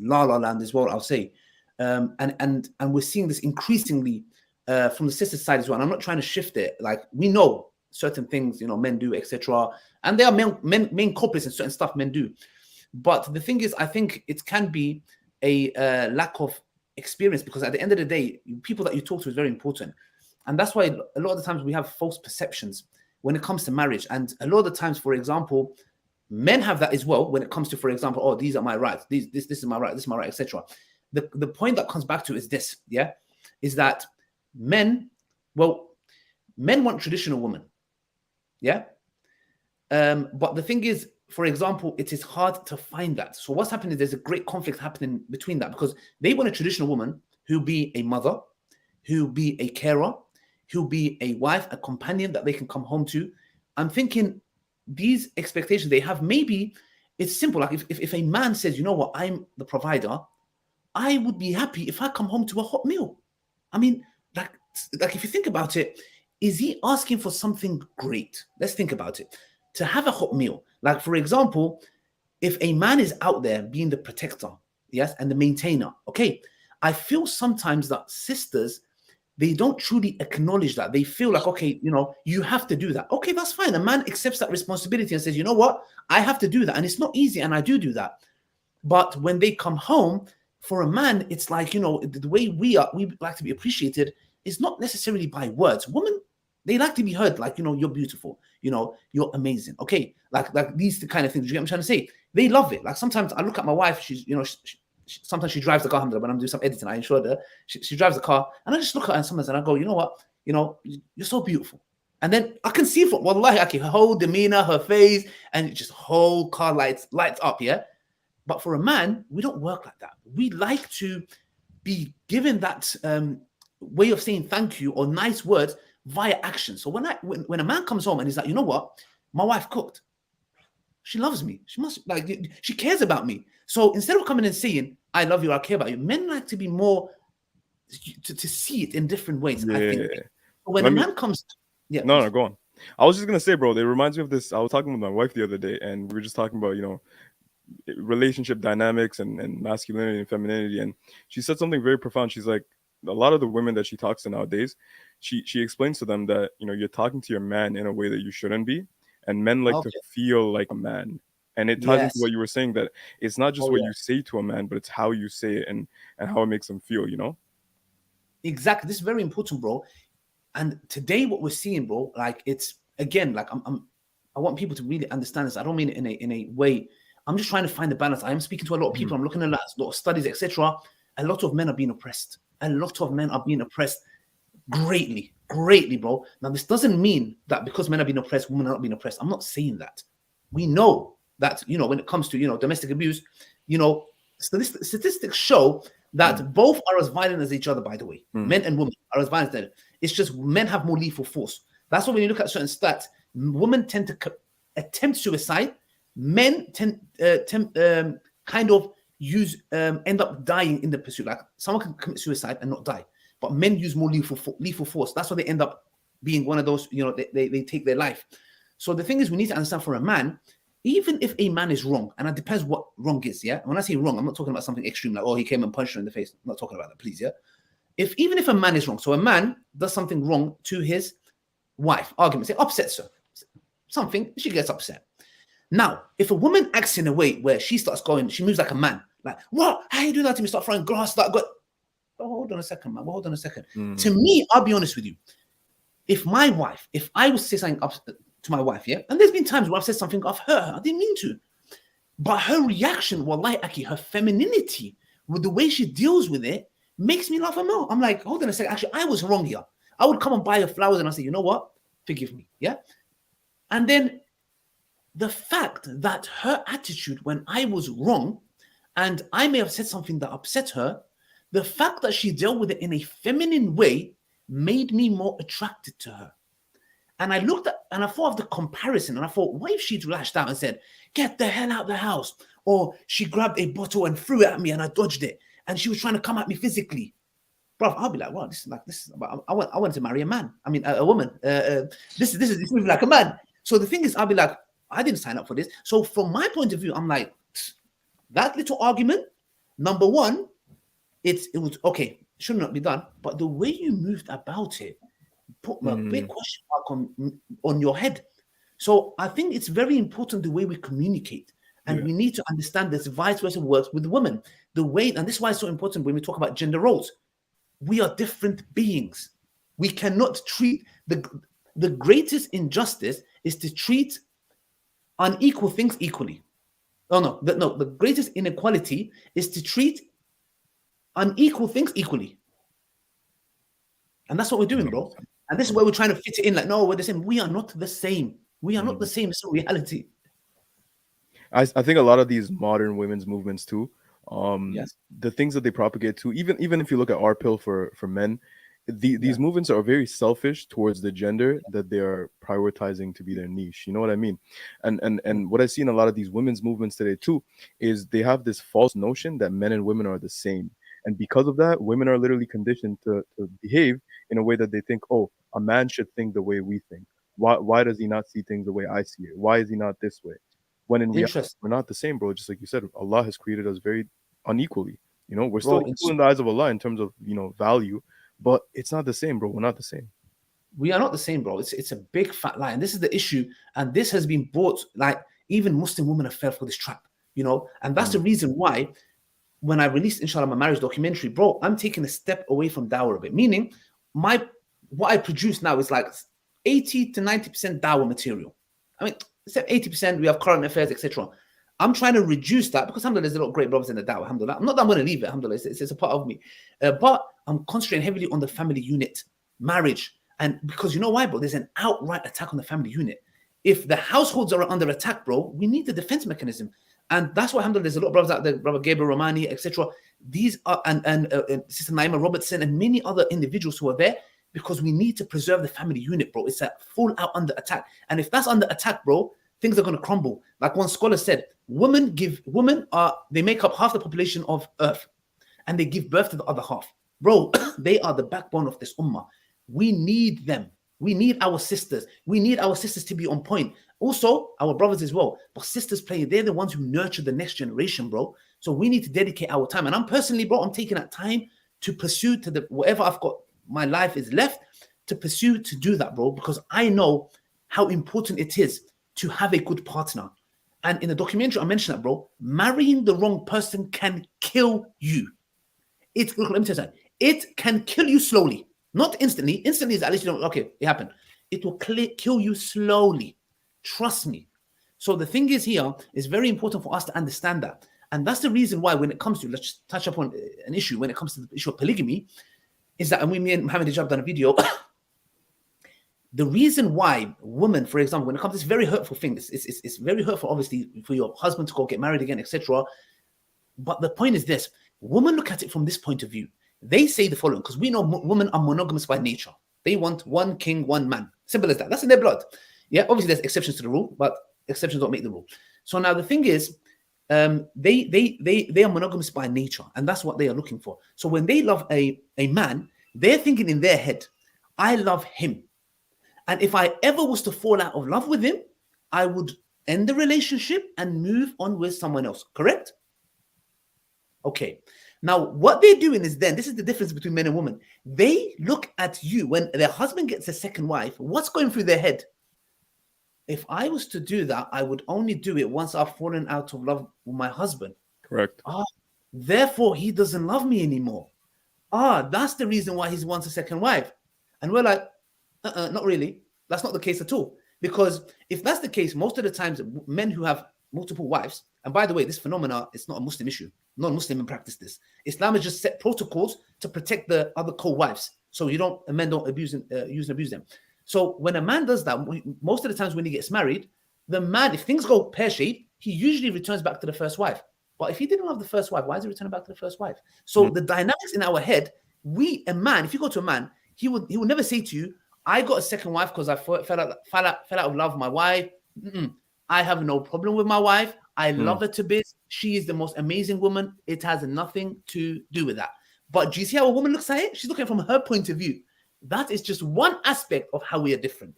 la la land as well, I'll say. And we're seeing this increasingly from the sister side as well. And I'm not trying to shift it. Like, we know certain things, men do, etc. And there are main culprits in certain stuff men do. But the thing is, I think it can be a lack of experience, because at the end of the day, people that you talk to is very important. And that's why a lot of the times we have false perceptions when it comes to marriage. And a lot of the times, for example, men have that as well when it comes to, for example, oh, these are my rights, this is my right, this is my right, etc. The point that comes back to is this, is that men want traditional women, but the thing is, for example, it is hard to find that. So what's happening is there's a great conflict happening between that, because they want a traditional woman who'll be a mother, who'll be a carer, who'll be a wife, a companion that they can come home to. I'm thinking these expectations they have, maybe it's simple. Like if a man says, you know what, I'm the provider, I would be happy if I come home to a hot meal. I mean, like if you think about it, is he asking for something great? Let's think about it. To have a hot meal. Like, for example, if a man is out there being the protector, yes, and the maintainer, okay, I feel sometimes that sisters, they don't truly acknowledge that. They feel like, okay, you have to do that. Okay, that's fine. A man accepts that responsibility and says, you know what, I have to do that. And it's not easy, and I do that. But when they come home, for a man, it's like, the way we like to be appreciated is not necessarily by words. Women, they like to be heard, like, you're beautiful, you're amazing. Okay, like these kind of things. You get what I'm trying to say? They love it. Like, sometimes I look at my wife, she's, sometimes she drives the car, when I'm doing some editing, I ensure her, she drives the car, and I just look at her and sometimes, and I go, you know what, you're so beautiful. And then I can see from, wallahi, okay, her whole demeanor, her face, and just whole car lights up, yeah? But for a man, we don't work like that. We like to be given that way of saying thank you or nice words via action. So when a man comes home and he's like, you know what, my wife cooked. She loves me. She must, like, she cares about me. So instead of coming and saying, I love you, I care about you, men like to be more, to see it in different ways, I think. When a man comes, No, go on. I was just going to say, bro, it reminds me of this. I was talking with my wife the other day, and we were just talking about, relationship dynamics and masculinity and femininity. And she said something very profound. She's like, a lot of the women that she talks to nowadays, she explains to them that, you're talking to your man in a way that you shouldn't be. And men like to feel like a man. And it ties into what you were saying, that it's not just what you say to a man, but it's how you say it and how it makes them feel, Exactly. This is very important, bro. And today what we're seeing, bro, like, it's, again, like, I want people to really understand this. I don't mean it in a way. I'm just trying to find the balance. I am speaking to a lot of people. I'm looking at a lot of studies, etc. A lot of men are being oppressed. A lot of men are being oppressed greatly, bro. Now, this doesn't mean that because men are being oppressed, women are not being oppressed. I'm not saying that. We know that, when it comes to, domestic abuse, statistics show that both are as violent as each other, by the way. Men and women are as violent as each other. It's just men have more lethal force. That's why when you look at certain stats, women tend to attempt suicide. Men tend kind of end up dying in the pursuit. Like, someone can commit suicide and not die, but men use more lethal force. That's why they end up being one of those, they take their life. So the thing is, we need to understand, for a man, even if a man is wrong, and it depends what wrong is, yeah? When I say wrong, I'm not talking about something extreme, like, oh, he came and punched her in the face. I'm not talking about that, please, yeah? Even if a man is wrong, so a man does something wrong to his wife, argument, say, upsets her, something, she gets upset. Now, if a woman acts in a way where she starts going, she moves like a man, like, what? How you do that to me? Start throwing grass, hold on a second, man. Hold on a second. To me, I'll be honest with you. if I was to say something up to my wife, yeah, and there's been times where I've said something of her, I didn't mean to, but her reaction, wallahi, Aki, her femininity, with the way she deals with it, makes me laugh more. I'm like, hold on a second, actually, I was wrong here. I would come and buy her flowers and I say, you know what? Forgive me, yeah? And then the fact that her attitude when I was wrong, and I may have said something that upset her, the fact that she dealt with it in a feminine way made me more attracted to her. And I looked at and I thought of the comparison, and I thought, what if she'd lashed out and said, "Get the hell out of the house," or she grabbed a bottle and threw it at me and I dodged it, and she was trying to come at me physically, bro? I'll be like, "Well, this is. I want to marry a man. I mean, a woman. This is moving like a man." So the thing is, I'll be like, I didn't sign up for this. So from my point of view, I'm like, that little argument, number one, it was okay, should not be done, but the way you moved about it put a big question mark on your head. So I think it's very important the way we communicate, and we need to understand this vice versa works with women. The way, and this is why it's so important when we talk about gender roles. We are different beings. We cannot treat the greatest injustice is to treat unequal things equally. The greatest inequality is to treat unequal things equally. And that's what we're doing, bro. And this is where we're trying to fit it in. Like, no, we're the same. We are not the same. We are not the same. It's a reality. I think a lot of these modern women's movements too, Yes. the things that they propagate too, even if you look at our pill for men, these movements are very selfish towards the gender that they are prioritizing to be their niche. You know what I mean? And what I see in a lot of these women's movements today too is they have this false notion that men and women are the same. And because of that, women are literally conditioned to behave in a way that they think, oh, a man should think the way we think. Why does he not see things the way I see it? Why is he not this way? When in reality, we're not the same, bro. Just like you said, Allah has created us very unequally. You know, we're still equal in the eyes of Allah in terms of, value, but it's not the same, bro. We're not the same. We are not the same, bro. It's a big fat lie. And this is the issue. And this has been brought, like, even Muslim women have fell for this trap, and that's the reason why when I released, inshallah, my marriage documentary, bro, I'm taking a step away from Dawah a bit. Meaning, what I produce now is like 80 to 90% Dawah material. I mean, except 80%, we have current affairs, etc. I'm trying to reduce that because, alhamdulillah, there's a lot of great brothers in the Dawah, alhamdulillah. Not that I'm going to leave it, alhamdulillah, it's a part of me. But I'm concentrating heavily on the family unit, marriage. And because you know why, bro? There's an outright attack on the family unit. If the households are under attack, bro, we need the defense mechanism. And that's why, alhamdulillah, there's a lot of brothers out there, Brother Gabriel Romani, etc. These are, and Sister Naima Robertson and many other individuals who are there because we need to preserve the family unit, bro. It's a full out under attack. And if that's under attack, bro, things are going to crumble. Like one scholar said, women they make up half the population of Earth and they give birth to the other half. Bro, they are the backbone of this ummah. We need them. We need our sisters. We need our sisters to be on point. Also, our brothers as well. But sisters they're the ones who nurture the next generation, bro. So we need to dedicate our time. And I'm personally, bro, I'm taking that time to pursue to whatever I've got, my life is left to pursue to do that, bro. Because I know how important it is to have a good partner. And in the documentary, I mentioned that, bro. Marrying the wrong person can kill you. Let me tell you something. It can kill you slowly. Not instantly. Instantly is at least okay, it happened. It will kill you slowly. Trust me. So the thing is here, it's very important for us to understand that. And that's the reason why when it comes to, let's just touch upon an issue, when it comes to the issue of polygamy, is that, and me and Mohammed Hijab done a video, the reason why women, for example, when it comes to this very hurtful thing, it's very hurtful, obviously, for your husband to go get married again, etc. But the point is this, women look at it from this point of view. They say the following, because we know women are monogamous by nature. They want one king, one man. Simple as that. That's in their blood. Yeah, obviously there's exceptions to the rule, but exceptions don't make the rule. So now the thing is, they are monogamous by nature, and that's what they are looking for. So when they love a man, they're thinking in their head, I love him. And if I ever was to fall out of love with him, I would end the relationship and move on with someone else. Correct? Okay. Now, what they're doing is this is the difference between men and women. They look at you when their husband gets a second wife. What's going through their head? If I was to do that, I would only do it once I've fallen out of love with my husband. Correct. Therefore, he doesn't love me anymore. That's the reason why he wants a second wife. And we're like, Not really. That's not the case at all. Because if that's the case, most of the times men who have multiple wives, and by the way, this phenomena is not a Muslim issue. Non-Muslim practice this. Islam has just set protocols to protect the other co-wives, so you don't men don't use and abuse them. So when a man does that, most of the times when he gets married, the man, if things go pear-shaped, he usually returns back to the first wife. But if he didn't love the first wife, why is he returning back to the first wife? So the dynamics in our head, a man, if you go to a man, he would never say to you, I got a second wife because I fell out of love with my wife. I have no problem with my wife. I love her to bits. She is the most amazing woman. It has nothing to do with that. But do you see how a woman looks at it? She's looking from her point of view. That is just one aspect of how we are different.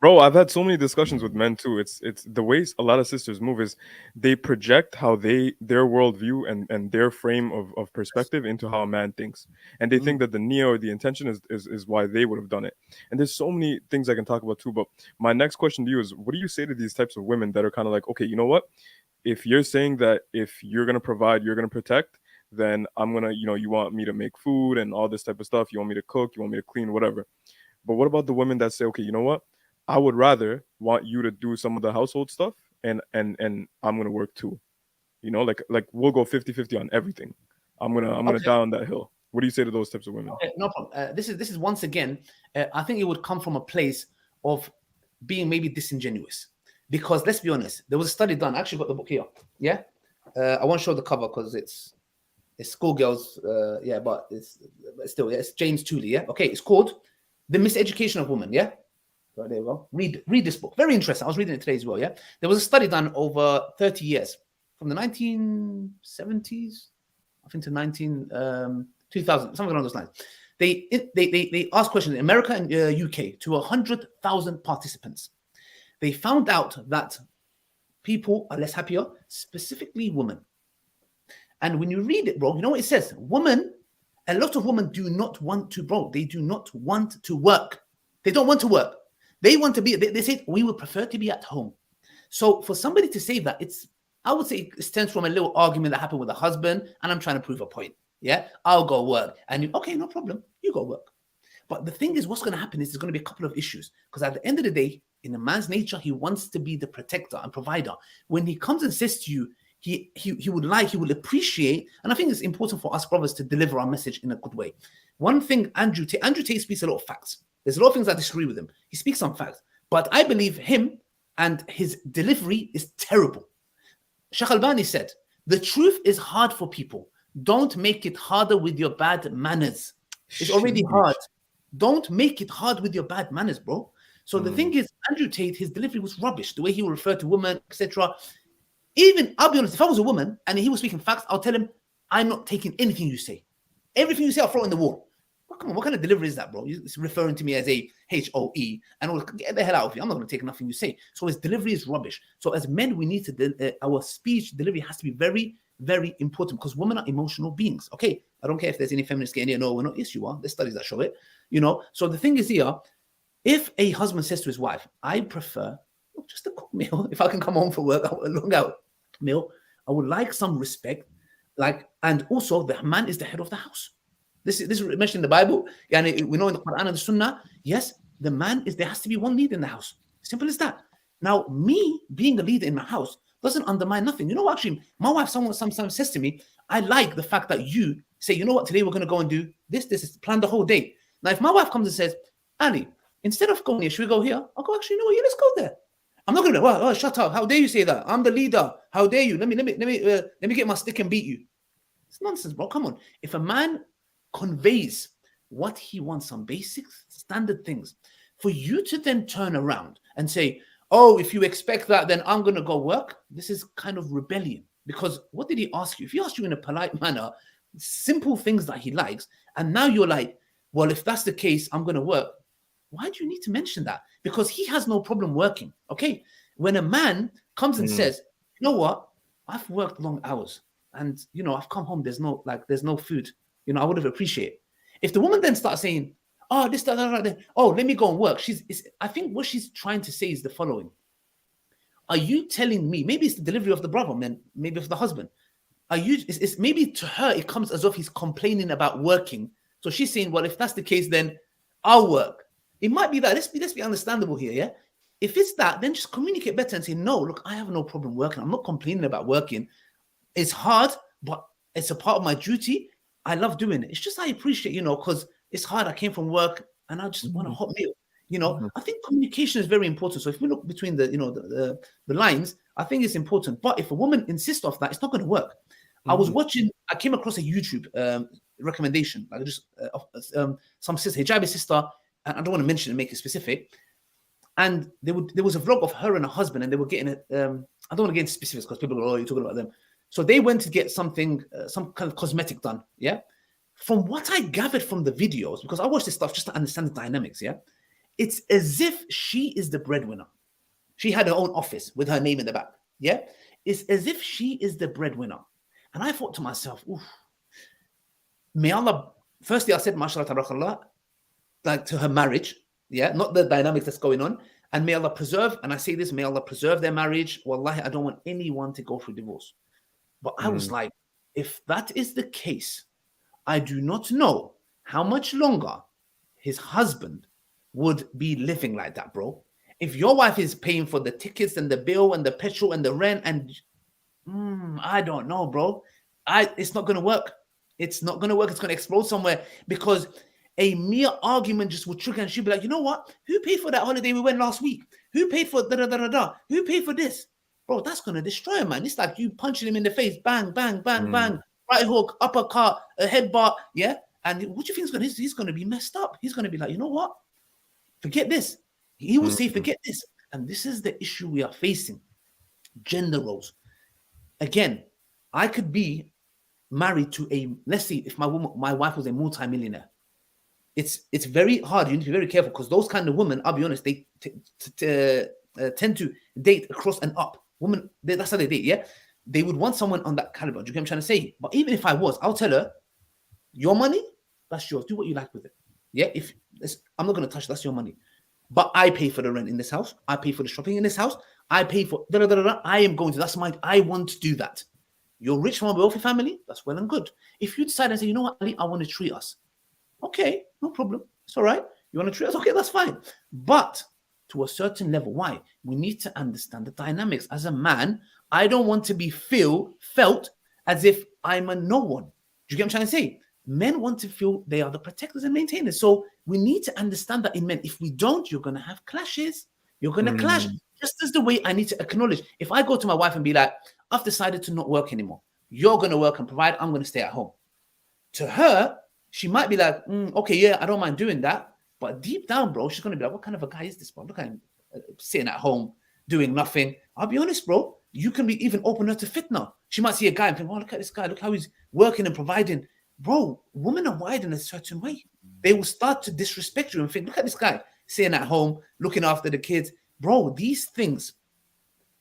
Bro, I've had so many discussions with men too. It's the way a lot of sisters move is they project how their worldview and their frame of perspective into how a man thinks, and they think that the niyyah or the intention is why they would have done it. And there's so many things I can talk about too. But my next question to you is, what do you say to these types of women that are kind of like, okay, you know what? If you're saying that if you're gonna provide, you're gonna protect, then I'm gonna, you want me to make food and all this type of stuff. You want me to cook, you want me to clean, whatever. But what about the women that say, okay, you know what? I would rather want you to do some of the household stuff and I'm gonna work too. Like we'll go 50-50 on everything. I'm gonna die on that hill. What do you say to those types of women? Okay, no problem. This is once again, I think it would come from a place of being maybe disingenuous. Because let's be honest, there was a study done. I actually got the book here. Yeah. I won't show the cover because it's schoolgirls, but it's still, it's James Tooley, yeah. Okay, it's called The Miseducational Woman, yeah. So there you go. Read this book. Very interesting. I was reading it today as well, yeah. There was a study done over 30 years, from the 1970s, I think to 2000, something along those lines. They asked questions in America and UK to 100,000 participants. They found out that people are less happier, specifically women. And when you read it, bro, you know what it says? Women, a lot of women do not want to, bro. They do not want to work. They don't want to work. They want to be, they say, we would prefer to be at home. So for somebody to say that, I would say it stems from a little argument that happened with a husband, and I'm trying to prove a point. Yeah, I'll go work. And okay, no problem. You go work. But the thing is, what's going to happen is there's going to be a couple of issues. Because at the end of the day, in a man's nature, he wants to be the protector and provider. When he comes and says to you, he would appreciate, and I think it's important for us brothers to deliver our message in a good way. One thing, Andrew Tate speaks a lot of facts. There's a lot of things I disagree with him. He speaks some facts, but I believe him and his delivery is terrible. Sheikh Albani said, the truth is hard for people. Don't make it harder with your bad manners. It's already hard. Don't make it hard with your bad manners, bro. So the thing is, Andrew Tate, his delivery was rubbish. The way he would refer to women, etc. Even, I'll be honest, if I was a woman and he was speaking facts, I'll tell him, I'm not taking anything you say. Everything you say, I'll throw it in the wall. Well, come on, what kind of delivery is that, bro? It's referring to me as a HOE, and I'll get the hell out of you. I'm not going to take nothing you say. So his delivery is rubbish. So as men, we need to, our speech delivery has to be very, very important, because women are emotional beings. Okay, I don't care if there's any feminists getting here. No, we're not. Yes, you are. There's studies that show it. So the thing is here, if a husband says to his wife, I prefer just a cook meal. If I can come home from work, a long out meal, I would like some respect. And also the man is the head of the house. This is mentioned in the Bible. And we know in the Quran and the Sunnah, yes, the man there has to be one leader in the house. Simple as that. Now, me being a leader in my house doesn't undermine nothing. Actually, my wife sometimes says to me, I like the fact that you say, you know what, today we're going to go and do this is plan the whole day. Now, if my wife comes and says, Ali, instead of going here, should we go here? I'll go, actually, no, yeah, let's go there. I'm not going to go, shut up. How dare you say that? I'm the leader. How dare you? Let me get my stick and beat you. It's nonsense, bro. Come on. If a man conveys what he wants, some basic standard things, for you to then turn around and say, oh, if you expect that, then I'm going to go work. This is kind of rebellion, because what did he ask you? If he asked you in a polite manner, simple things that he likes, and now you're like, well, if that's the case, I'm going to work. Why do you need to mention that? Because he has no problem working. Okay. When a man comes and says, you know what? I've worked long hours and, I've come home. There's no food. I would have appreciated. If the woman then starts saying, oh, this, that, oh, let me go and work. I think what she's trying to say is the following. Are you telling me, maybe it's the delivery of the brother, man, maybe of the husband. It's maybe to her, it comes as if he's complaining about working. So she's saying, well, if that's the case, then I'll work. It might be that. Let's be understandable here, yeah? If it's that, then just communicate better and say, no, look, I have no problem working. I'm not complaining about working. It's hard, but it's a part of my duty. I love doing it. It's just I appreciate, because it's hard. I came from work and I just want a hot meal. I think communication is very important. So if we look between the lines, I think it's important. But if a woman insists on that, it's not going to work. I came across a YouTube recommendation, like just some sister, hijabi sister, and I don't want to mention and make it specific. And there was a vlog of her and her husband, and they were getting it. I don't want to get into specifics because people go, "Oh, you're talking about them." So they went to get something, some kind of cosmetic done. Yeah. From what I gathered from the videos, because I watched this stuff just to understand the dynamics. Yeah. It's as if she is the breadwinner. She had her own office with her name in the back. Yeah. It's as if she is the breadwinner. And I thought to myself, oof, may Allah, firstly, I said, mashallah, tabarakallah, like to her marriage. Yeah, not the dynamics that's going on. And may Allah preserve, and I say this, may Allah preserve their marriage. Wallahi, I don't want anyone to go through divorce. But I was like, if that is the case, I do not know how much longer his husband would be living like that, bro. If your wife is paying for the tickets and the bill and the petrol and the rent, and I don't know, bro. It's not going to work. It's not going to work. It's going to explode somewhere because a mere argument just would trigger, and she'd be like, you know what? Who paid for that holiday we went last week? Who paid for da-da-da-da-da? Who paid for this? Bro, that's going to destroy him, man. It's like you punching him in the face. Bang, bang, bang, bang. Right hook, uppercut, a headbutt. Yeah? And what do you think he's going to be messed up? He's going to be like, you know what? Forget this. He will say, forget this. And this is the issue we are facing. Gender roles. Again, I could be married to let's see, if my wife was a multi-millionaire. It's very hard. You need to be very careful because those kind of women, I'll be honest, they tend to date across and up. Women, that's how they date, yeah? They would want someone on that caliber. Do you get what I'm trying to say? But even if I was, I'll tell her, your money, that's yours. Do what you like with it. Yeah? I'm not going to touch it. That's your money. But I pay for the rent in this house. I pay for the shopping in this house. I pay for I am going to. That's mine. I want to do that. You're rich from a wealthy family. That's well and good. If you decide and say, you know what, Ali, I want to treat us. Okay, no problem. It's all right. You want to treat us? Okay, that's fine. But to a certain level, why? We need to understand the dynamics. As a man, I don't want to be felt as if I'm a no one. Do you get what I'm trying to say? Men want to feel they are the protectors and maintainers. So we need to understand that in men. If we don't, you're going to have clashes. You're going to clash. Just as the way I need to acknowledge. If I go to my wife and be like, I've decided to not work anymore. You're going to work and provide. I'm going to stay at home. To her, she might be like, okay, yeah, I don't mind doing that. But deep down, bro, she's going to be like, what kind of a guy is this, bro? Look at him sitting at home, doing nothing. I'll be honest, bro. You can be even open her to fitna. She might see a guy and think, oh, look at this guy. Look how he's working and providing. Bro, women are wired in a certain way. They will start to disrespect you and think, look at this guy sitting at home, looking after the kids. Bro, these things,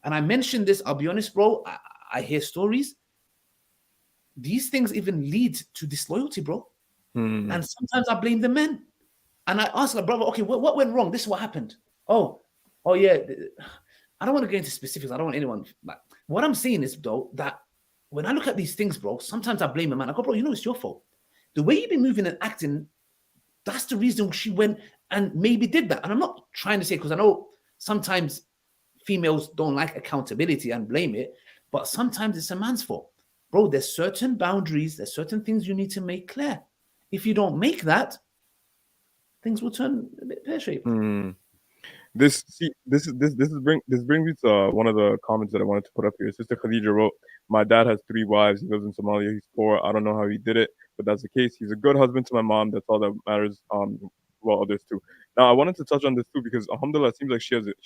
and I mentioned this, I'll be honest, bro, I hear stories. These things even lead to disloyalty, bro. And sometimes I blame the men. And I ask my brother, okay, what went wrong? This is what happened. Oh yeah. I don't want to get into specifics. I don't want anyone. Like, what I'm saying is, though, that when I look at these things, bro, sometimes I blame a man. I go, bro, it's your fault. The way you've been moving and acting, that's the reason she went and maybe did that. And I'm not trying to say, because I know sometimes females don't like accountability and blame it, but sometimes it's a man's fault. Bro, there's certain boundaries, there's certain things you need to make clear. If you don't make that, things will turn a bit pear-shaped. This brings me to one of the comments that I wanted to put up here. Sister Khadija wrote, "My dad has 3 wives. He lives in Somalia. He's poor. I don't know how he did it, but that's the case. He's a good husband to my mom. That's all that matters. Well, others too." Now, I wanted to touch on this too because, alhamdulillah, it seems like she has it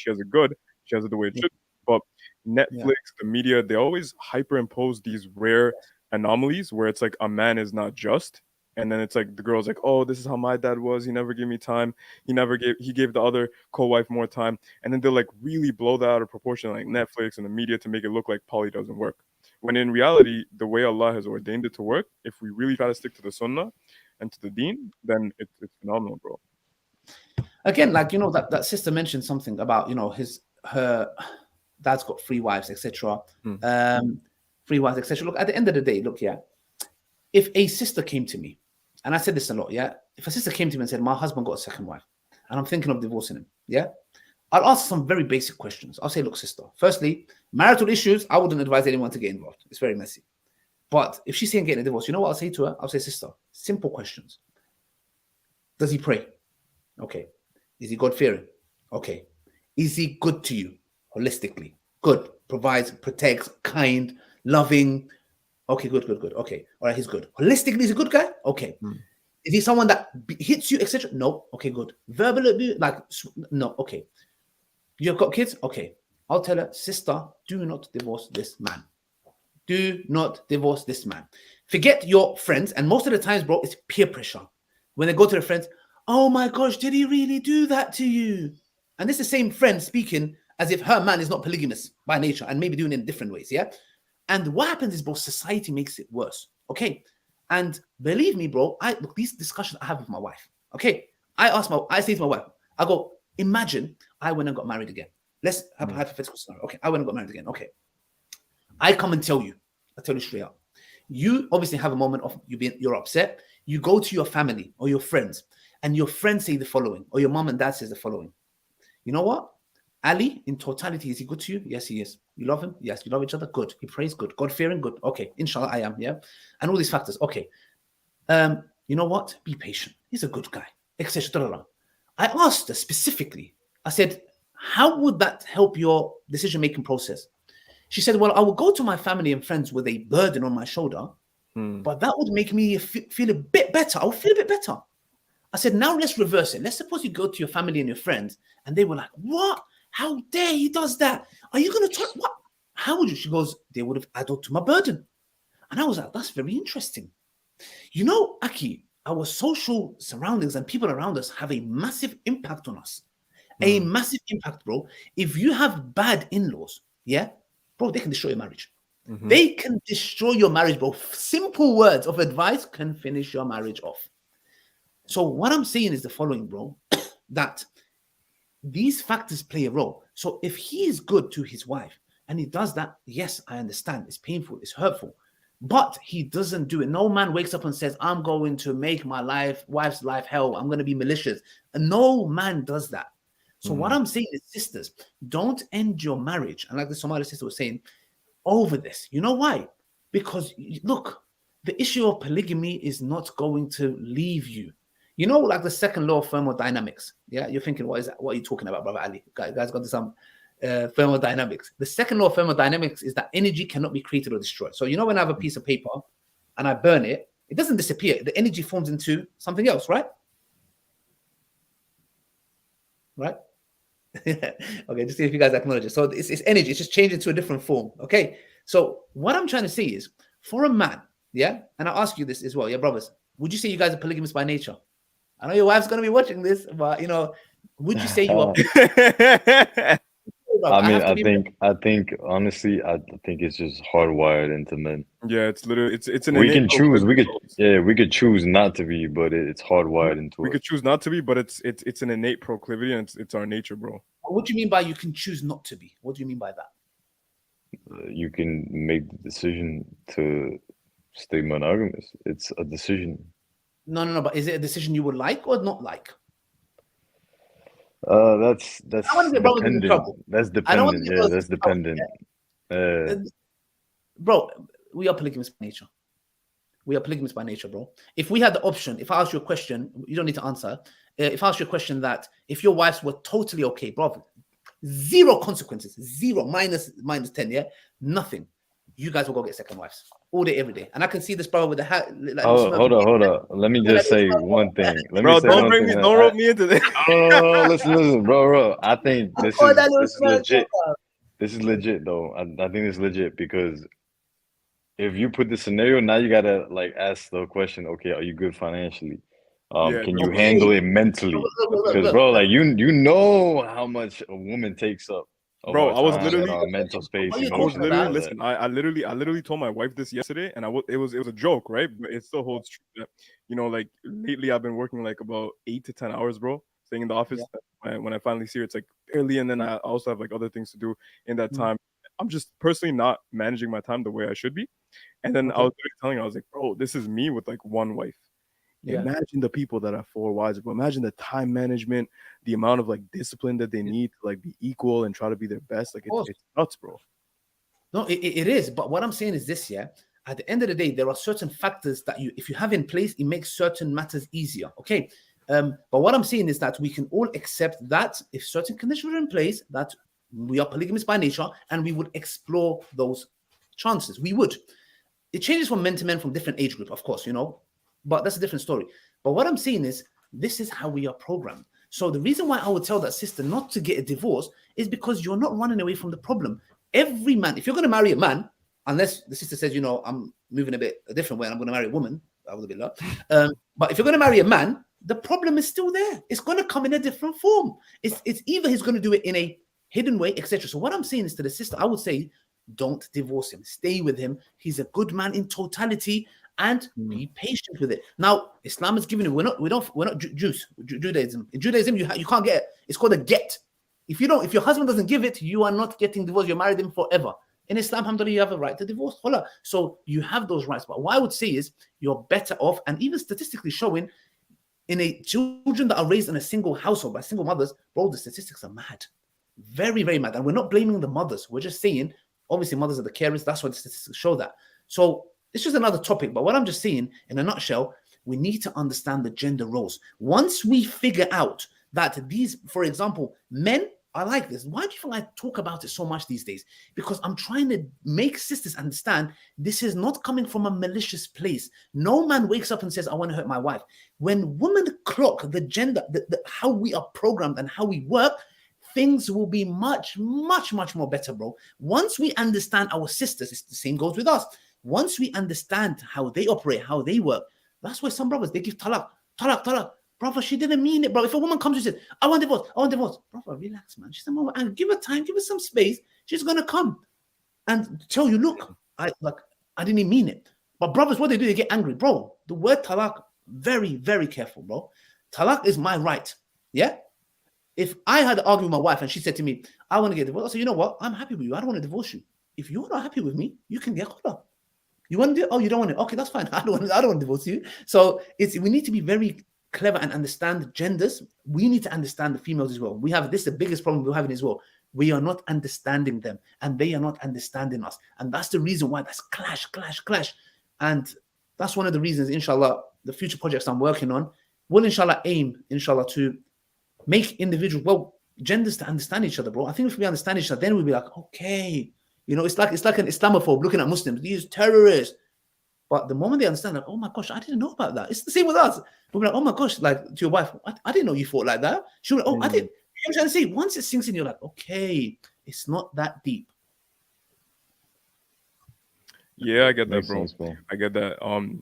the way it should. But Netflix, the media, they always hyperimpose these rare anomalies where it's like a man is not just. And then it's like the girl's like, oh, this is how my dad was. He never gave me time. He gave the other co-wife more time. And then they'll like really blow that out of proportion, like Netflix and the media, to make it look like poly doesn't work. When in reality, the way Allah has ordained it to work, if we really try to stick to the sunnah and to the deen, then it's phenomenal, bro. Again, like, that sister mentioned something about, her dad's got 3 wives, etc. 3 wives, etc. Look, at the end of the day, look, yeah, if a sister came to me, and I said this a lot, yeah, if a sister came to me and said, my husband got a second wife and I'm thinking of divorcing him, yeah, I'll ask some very basic questions. I'll say, look, sister, firstly, marital issues, I wouldn't advise anyone to get involved. It's very messy. But if she's saying getting a divorce, you know what I'll say to her? I'll say, sister, simple questions. Does he pray? Okay. Is he God-fearing? Okay. Is he good to you holistically? Good. Provides, protects, kind, loving. Okay, good. Okay. All right, he's good. Holistically, he's a good guy? Okay. Is he someone that hits you, etc.? No. Okay, good. Verbal abuse? Like, no. Okay. You've got kids? Okay. I'll tell her, sister, do not divorce this man. Do not divorce this man. Forget your friends. And most of the times, bro, it's peer pressure. When they go to their friends, oh my gosh, did he really do that to you? And this is the same friend speaking as if her man is not polygamous by nature and maybe doing it in different ways, yeah? And what happens is, bro, society makes it worse, okay? And believe me, bro, look, these discussions I have with my wife, okay? I say to my wife, I go, imagine I went and got married again. Let's have a hypothetical scenario. Okay, I went and got married again, okay. I come and tell you, I tell you straight up. You obviously have a moment of you're upset. You go to your family or your friends, and your friends say the following, or your mom and dad says the following. You know what? Ali, in totality, is he good to you? Yes, he is. You love him? Yes. You love each other? Good. He prays? Good. God-fearing? Good. Okay. Inshallah, I am. Yeah. And all these factors. Okay. You know what? Be patient. He's a good guy. Etc. I asked her specifically. I said, how would that help your decision-making process? She said, well, I will go to my family and friends with a burden on my shoulder, but that would make me feel a bit better. I would feel a bit better. I said, now let's reverse it. Let's suppose you go to your family and your friends, and they were like, what? How dare he does that? Are you going to talk? What? How would you? She goes, they would have added to my burden. And I was like, that's very interesting. You know, Aki, our social surroundings and people around us have a massive impact on us. A massive impact, bro. If you have bad in-laws, yeah, bro, they can destroy your marriage. They can destroy your marriage, bro. Simple words of advice can finish your marriage off. So what I'm saying is the following, bro, that these factors play a role. So if he is good to his wife and he does that, yes, I understand. It's painful. It's hurtful. But he doesn't do it. No man wakes up and says, I'm going to make my wife's life hell. I'm going to be malicious. And no man does that. So what I'm saying is, sisters, don't end your marriage. And like the Somali sister was saying, over this. You know why? Because, look, the issue of polygamy is not going to leave you. You know, like the second law of thermodynamics. Yeah, you're thinking, what is that? What are you talking about, brother Ali? Guys got some thermodynamics. The second law of thermodynamics is that energy cannot be created or destroyed. So, you know, when I have a piece of paper and I burn it, it doesn't disappear. The energy forms into something else, right? Right? Okay, just see if you guys acknowledge it. So it's energy. It's just changed into a different form. Okay. So what I'm trying to say is, for a man, yeah, and I'll ask you this as well, yeah, brothers, would you say you guys are polygamous by nature? I know your wife's going to be watching this, but, you know, would you say you are? I mean, I think honestly, I think it's just hardwired into men. Yeah, it's literally it's an. We can choose. We could choose not to be, but it's hardwired into We us. could choose not to be, but it's an innate proclivity, and it's our nature, bro. What do you mean by you can choose not to be? What do you mean by that? You can make the decision to stay monogamous. It's a decision. No. But is it a decision you would like or not like? That's I want to get brothers in trouble. That's I don't want to dependent. get Yeah, brothers that's in trouble, dependent. Bro, we are polygamous by nature. We are polygamous by nature, bro. If we had the option, if I ask you a question, you don't need to answer. If I ask you a question that if your wives were totally okay, bro, zero consequences, zero, minus 10, yeah, nothing. You guys will go get second wives all day, every day. And I can see this brother with the hat. Like, Hold on. Let me just say one thing. Bro, don't rope me into this. Oh, listen, bro. I think this is legit. This is legit, though. I think it's legit because if you put the scenario, now you gotta like ask the question. Okay, are you good financially? Can you handle it mentally? Because, bro, like you know how much a woman takes up. Bro, I was time literally and our mental space. Listen. I literally told my wife this yesterday, and it was a joke, right? But it still holds true. That, you know, like lately I've been working like about 8 to 10 hours, bro. Staying in the office. Yeah. When I finally see her, it's like barely, and then I also have like other things to do in that time. I'm just personally not managing my time the way I should be. And then I was literally telling her, I was like, bro, this is me with like one wife. Yeah. Imagine the people that have 4 wives, but imagine the time management, the amount of like discipline that they need to like be equal and try to be their best. Like Of course. it's nuts, bro. No, it is. But what I'm saying is this, yeah. At the end of the day, there are certain factors that if you have in place, it makes certain matters easier. Okay. But what I'm saying is that we can all accept that if certain conditions are in place, that we are polygamous by nature, and we would explore those chances. We would. It changes from men to men from different age group, of course, but that's a different story. But what I'm saying is, this is how we are programmed. So the reason why I would tell that sister not to get a divorce is because you're not running away from the problem. Every man, if you're going to marry a man, unless the sister says, I'm moving a different way and I'm going to marry a woman, that would be low. But if you're going to marry a man, the problem is still there. It's going to come in a different form. It's either he's going to do it in a hidden way, etc. So what I'm saying is to the sister, I would say, don't divorce him. Stay with him. He's a good man in totality, and be patient with it. Now, Islam is giving you. We're not Jews. Judaism. In Judaism, you can't get it. It's called a get. If your husband doesn't give it, you are not getting divorced. You're married him forever. In Islam, alhamdulillah, you have a right to divorce. So you have those rights. But what I would say is you're better off, and even statistically showing, in a children that are raised in a single household by single mothers, bro, the statistics are mad. Very, very mad. And we're not blaming the mothers. We're just saying, obviously, mothers are the carers. That's why the statistics show that. So it's just another topic. But what I'm just saying, in a nutshell, we need to understand the gender roles. Once we figure out that these, for example, men are like this. Why do you think I talk about it so much these days? Because I'm trying to make sisters understand this is not coming from a malicious place. No man wakes up and says, I want to hurt my wife. When women clock the gender, how we are programmed and how we work, things will be much, much, much more better, bro. Once we understand our sisters, it's the same goes with us. Once we understand how they operate, how they work, that's why some brothers, they give talaq. Brother, she didn't mean it, bro. If a woman comes and says, I want divorce. Brother, relax, man. She's a moment, and give her time, give her some space. She's going to come and tell you, look, I didn't mean it. But brothers, what they do, they get angry. Bro, the word talaq, very, very careful, bro. Talaq is my right. Yeah? If I had an argument with my wife and she said to me, I want to get divorced, I said, you know what? I'm happy with you. I don't want to divorce you. If you're not happy with me, you can get khula. You want to do it? Oh, you don't want it? Okay, that's fine. I don't want to divorce you. So we need to be very clever and understand genders. We need to understand the females as well. This is the biggest problem we're having as well. We are not understanding them, and they are not understanding us. And that's the reason why that's clash. And that's one of the reasons, inshallah, the future projects I'm working on will, inshallah, aim, inshallah, to make individuals, genders to understand each other, bro. I think if we understand each other, then we'll be like, okay, it's like an Islamophobe looking at Muslims, these terrorists. But the moment they understand, like, oh my gosh, I didn't know about that. It's the same with us. We'll be like, oh my gosh, like to your wife, I didn't know you thought like that. She'll be like, oh, I didn't. You know what I'm trying to say? Once it sinks in, you're like, okay, it's not that deep. Yeah, I get that, bro. I get that.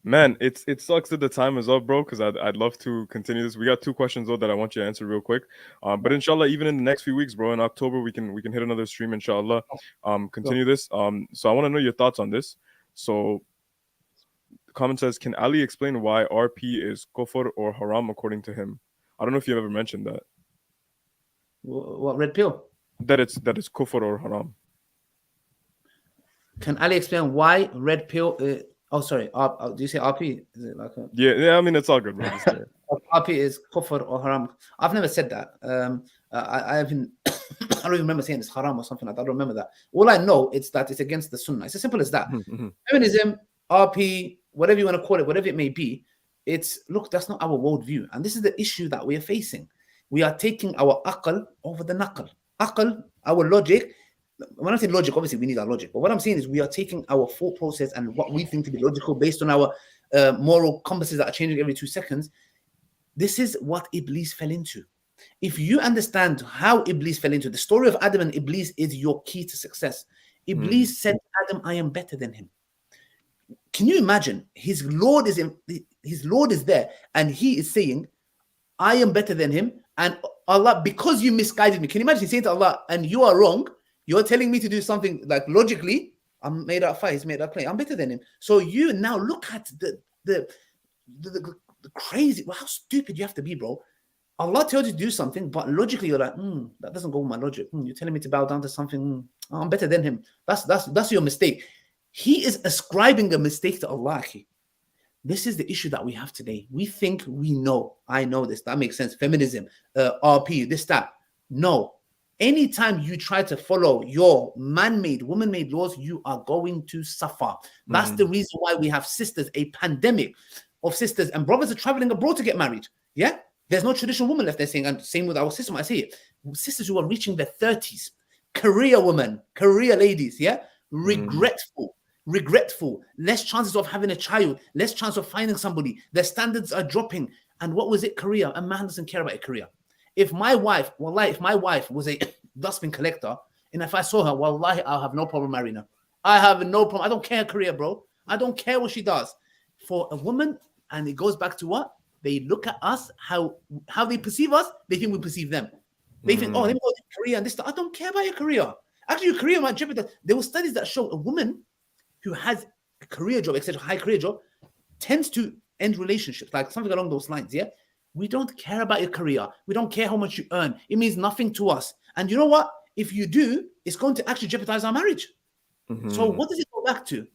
Man, it sucks that the time is up, bro, because I'd love to continue this. We got 2 questions though that I want you to answer real quick. But inshallah, even in the next few weeks, bro, in October we can hit another stream, inshallah. Continue this. So I want to know your thoughts on this. So the comment says, can Ali explain why RP is kufr or haram according to him? I don't know if you've ever mentioned that. What, red pill? That it's kufr or haram. Can Ali explain why red pill? Oh, sorry. Do you say RP? Is it like Yeah. I mean, it's all good, bro. RP is kufr or haram. I've never said that. I haven't. I don't even remember saying it's haram or something like that. I don't remember that. All I know is that it's against the sunnah. It's as simple as that. Feminism, RP, whatever you want to call it, whatever it may be, look, that's not our worldview. And this is the issue that we are facing. We are taking our aql over the naql. Aql, our logic. When I say logic, obviously we need our logic. But what I'm saying is we are taking our thought process and what we think to be logical based on our moral compasses that are changing every 2 seconds. This is what Iblis fell into. If you understand how Iblis fell into, the story of Adam and Iblis is your key to success. Iblis said to Adam, I am better than him. Can you imagine? His Lord is there, and he is saying, I am better than him. And Allah, because you misguided me, can you imagine saying to Allah, and you are wrong, you're telling me to do something like logically, I'm made out of fire, he's made out of clay, I'm better than him. So you now look at the crazy, how stupid you have to be, bro. Allah tells you to do something, but logically you're like, that doesn't go with my logic. You're telling me to bow down to something. I'm better than him. That's your mistake. He is ascribing a mistake to Allah. This is the issue that we have today. We think we know. I know this. That makes sense. Feminism, RP, this, that. No. Anytime you try to follow your man-made, woman-made laws, you are going to suffer. That's the reason why we have sisters, a pandemic of sisters and brothers are traveling abroad to get married. Yeah? There's no traditional woman left there saying, and same with our sister, I see it. Sisters who are reaching their 30s, career women, career ladies, yeah? Regretful, less chances of having a child, less chance of finding somebody. Their standards are dropping. And what was it? Career. A man doesn't care about a career. If my wife was a dustbin collector, and if I saw her, wallahi, I'll have no problem marrying her. I have no problem. I don't care career, bro. I don't care what she does. For a woman, and it goes back to what? They look at us, how they perceive us, they think we perceive them. They think, oh, let me go to career and this stuff. I don't care about your career. Actually, your career might jeopardize. There were studies that show a woman who has a career job, etc., high career job, tends to end relationships, like something along those lines, yeah? We don't care about your career. We don't care how much you earn. It means nothing to us. And you know what? If you do, it's going to actually jeopardize our marriage. So what does it go back to?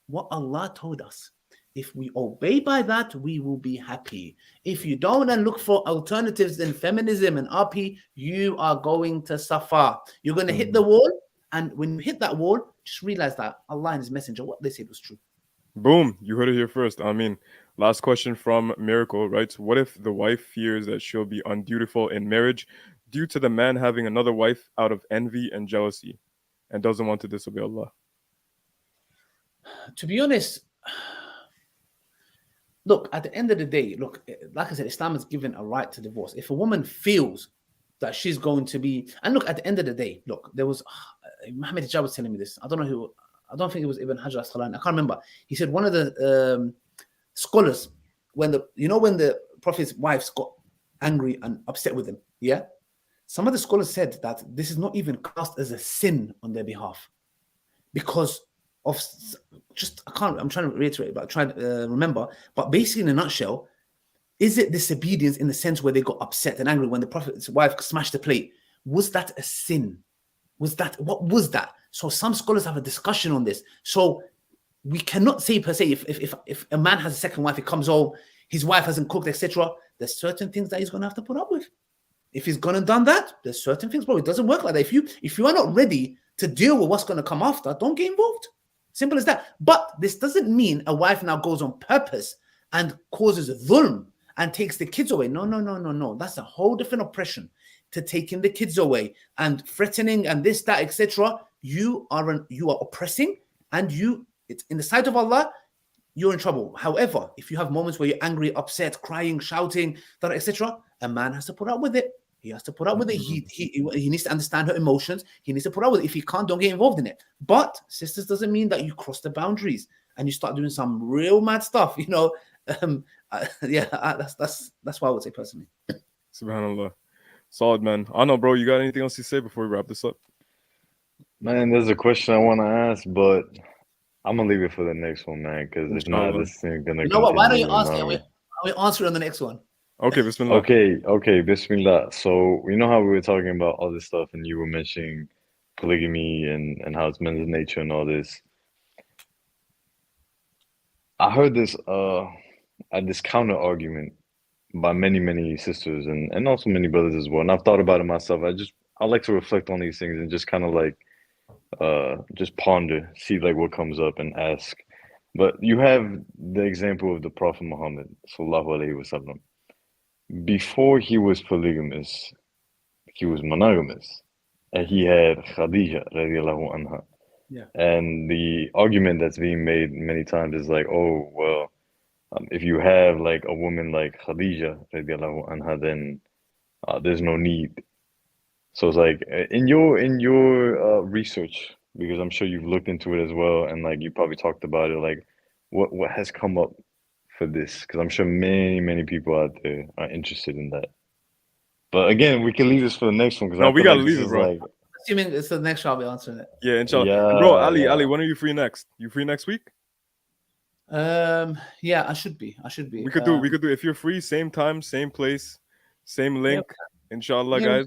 What Allah told us. If we obey by that, we will be happy. If you don't and look for alternatives in feminism and RP, you are going to suffer. You're going to hit the wall. And when you hit that wall, just realize that Allah and His Messenger, what they said was true. Boom. You heard it here first. I mean, last question from Miracle, right? What if the wife fears that she'll be undutiful in marriage due to the man having another wife out of envy and jealousy and doesn't want to disobey Allah? To be honest, look, at the end of the day, look, like I said, Islam has given a right to divorce. If a woman feels that she's going to be, and look, at the end of the day, look, there was, Mohammed Hijab was telling me this. I don't know who, I don't think it was Ibn Hajar Asqalani. I can't remember. He said one of the scholars, when the Prophet's wives got angry and upset with him, yeah? Some of the scholars said that this is not even cast as a sin on their behalf because of I'm trying to reiterate, but try to remember. But basically, in a nutshell, is it disobedience in the sense where they got upset and angry when the Prophet's wife smashed the plate? Was that a sin? What was that? So some scholars have a discussion on this. So we cannot say per se if a man has a second wife, he comes home, his wife hasn't cooked, etc. There's certain things that he's gonna have to put up with. If he's gone and done that, there's certain things, bro. It doesn't work like that. If you are not ready to deal with what's gonna come after, don't get involved. Simple as that. But this doesn't mean a wife now goes on purpose and causes a dhulm and takes the kids away. No. That's a whole different oppression. To taking the kids away and threatening and this, that, etc. You are oppressing, and it's in the sight of Allah, you're in trouble. However, if you have moments where you're angry, upset, crying, shouting, etc., a man has to put up with it. He has to put up with it. He needs to understand her emotions. He needs to put up with it. If he can't, don't get involved in it. But sisters doesn't mean that you cross the boundaries and you start doing some real mad stuff. That's what I would say personally. Subhanallah. Solid, man. I know, bro. You got anything else to say before we wrap this up? Man, there's a question I want to ask, but I'm gonna leave it for the next one, man. Because if not, this thing gonna. You know what? Why don't you ask it? We answer it on the next one. Okay, Bismillah. Okay, Bismillah. So you know how we were talking about all this stuff, and you were mentioning polygamy and how it's men's nature and all this. I heard this counter argument by many sisters and also many brothers as well. And I've thought about it myself. I like to reflect on these things and just kind of like just ponder, see like what comes up and ask. But you have the example of the Prophet Muhammad sallallahu alaihi wasallam. Before he was polygamous, he was monogamous, and he had Khadija radiallahu anha. Yeah. And the argument that's being made many times is like, oh well, if you have like a woman like Khadija radiallahu anha, then there's no need. So it's like in your research, because I'm sure you've looked into it as well, and like you probably talked about it, like what has come up for this? Because I'm sure many people out there are interested in that. But again, we can leave this for the next one because no, we gotta leave it, bro. Like, assuming it's the next show, I'll be answering it. Yeah, inshallah. Yeah, bro, Ali, when are you free next? You free next week? Yeah, I should be. We could do if you're free, same time, same place, same link. Yeah. Inshallah, guys.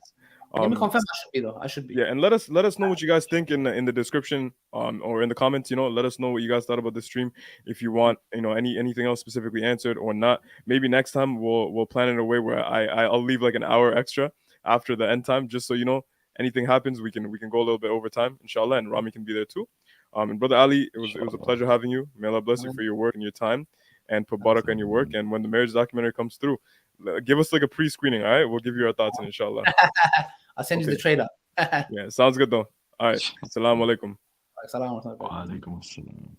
Let me confirm. I should be though. I should be. Yeah, and let us know what you guys think in the description or in the comments. You know, let us know what you guys thought about the stream. If you want, you know, anything else specifically answered or not. Maybe next time we'll plan it in a way where I'll leave like an hour extra after the end time, just so you know anything happens, we can go a little bit over time, inshallah, and Rami can be there too. And brother Ali, it was a Inshallah. pleasure having you. May Allah bless you for your work and your time, and put barakah in your work. And when the marriage documentary comes through, give us like a pre-screening, all right? We'll give you our thoughts, inshallah. I'll send you the trailer. Yeah, sounds good though. All right. Assalamu alaikum. Assalamu alaikum. Wa alaikum assalam.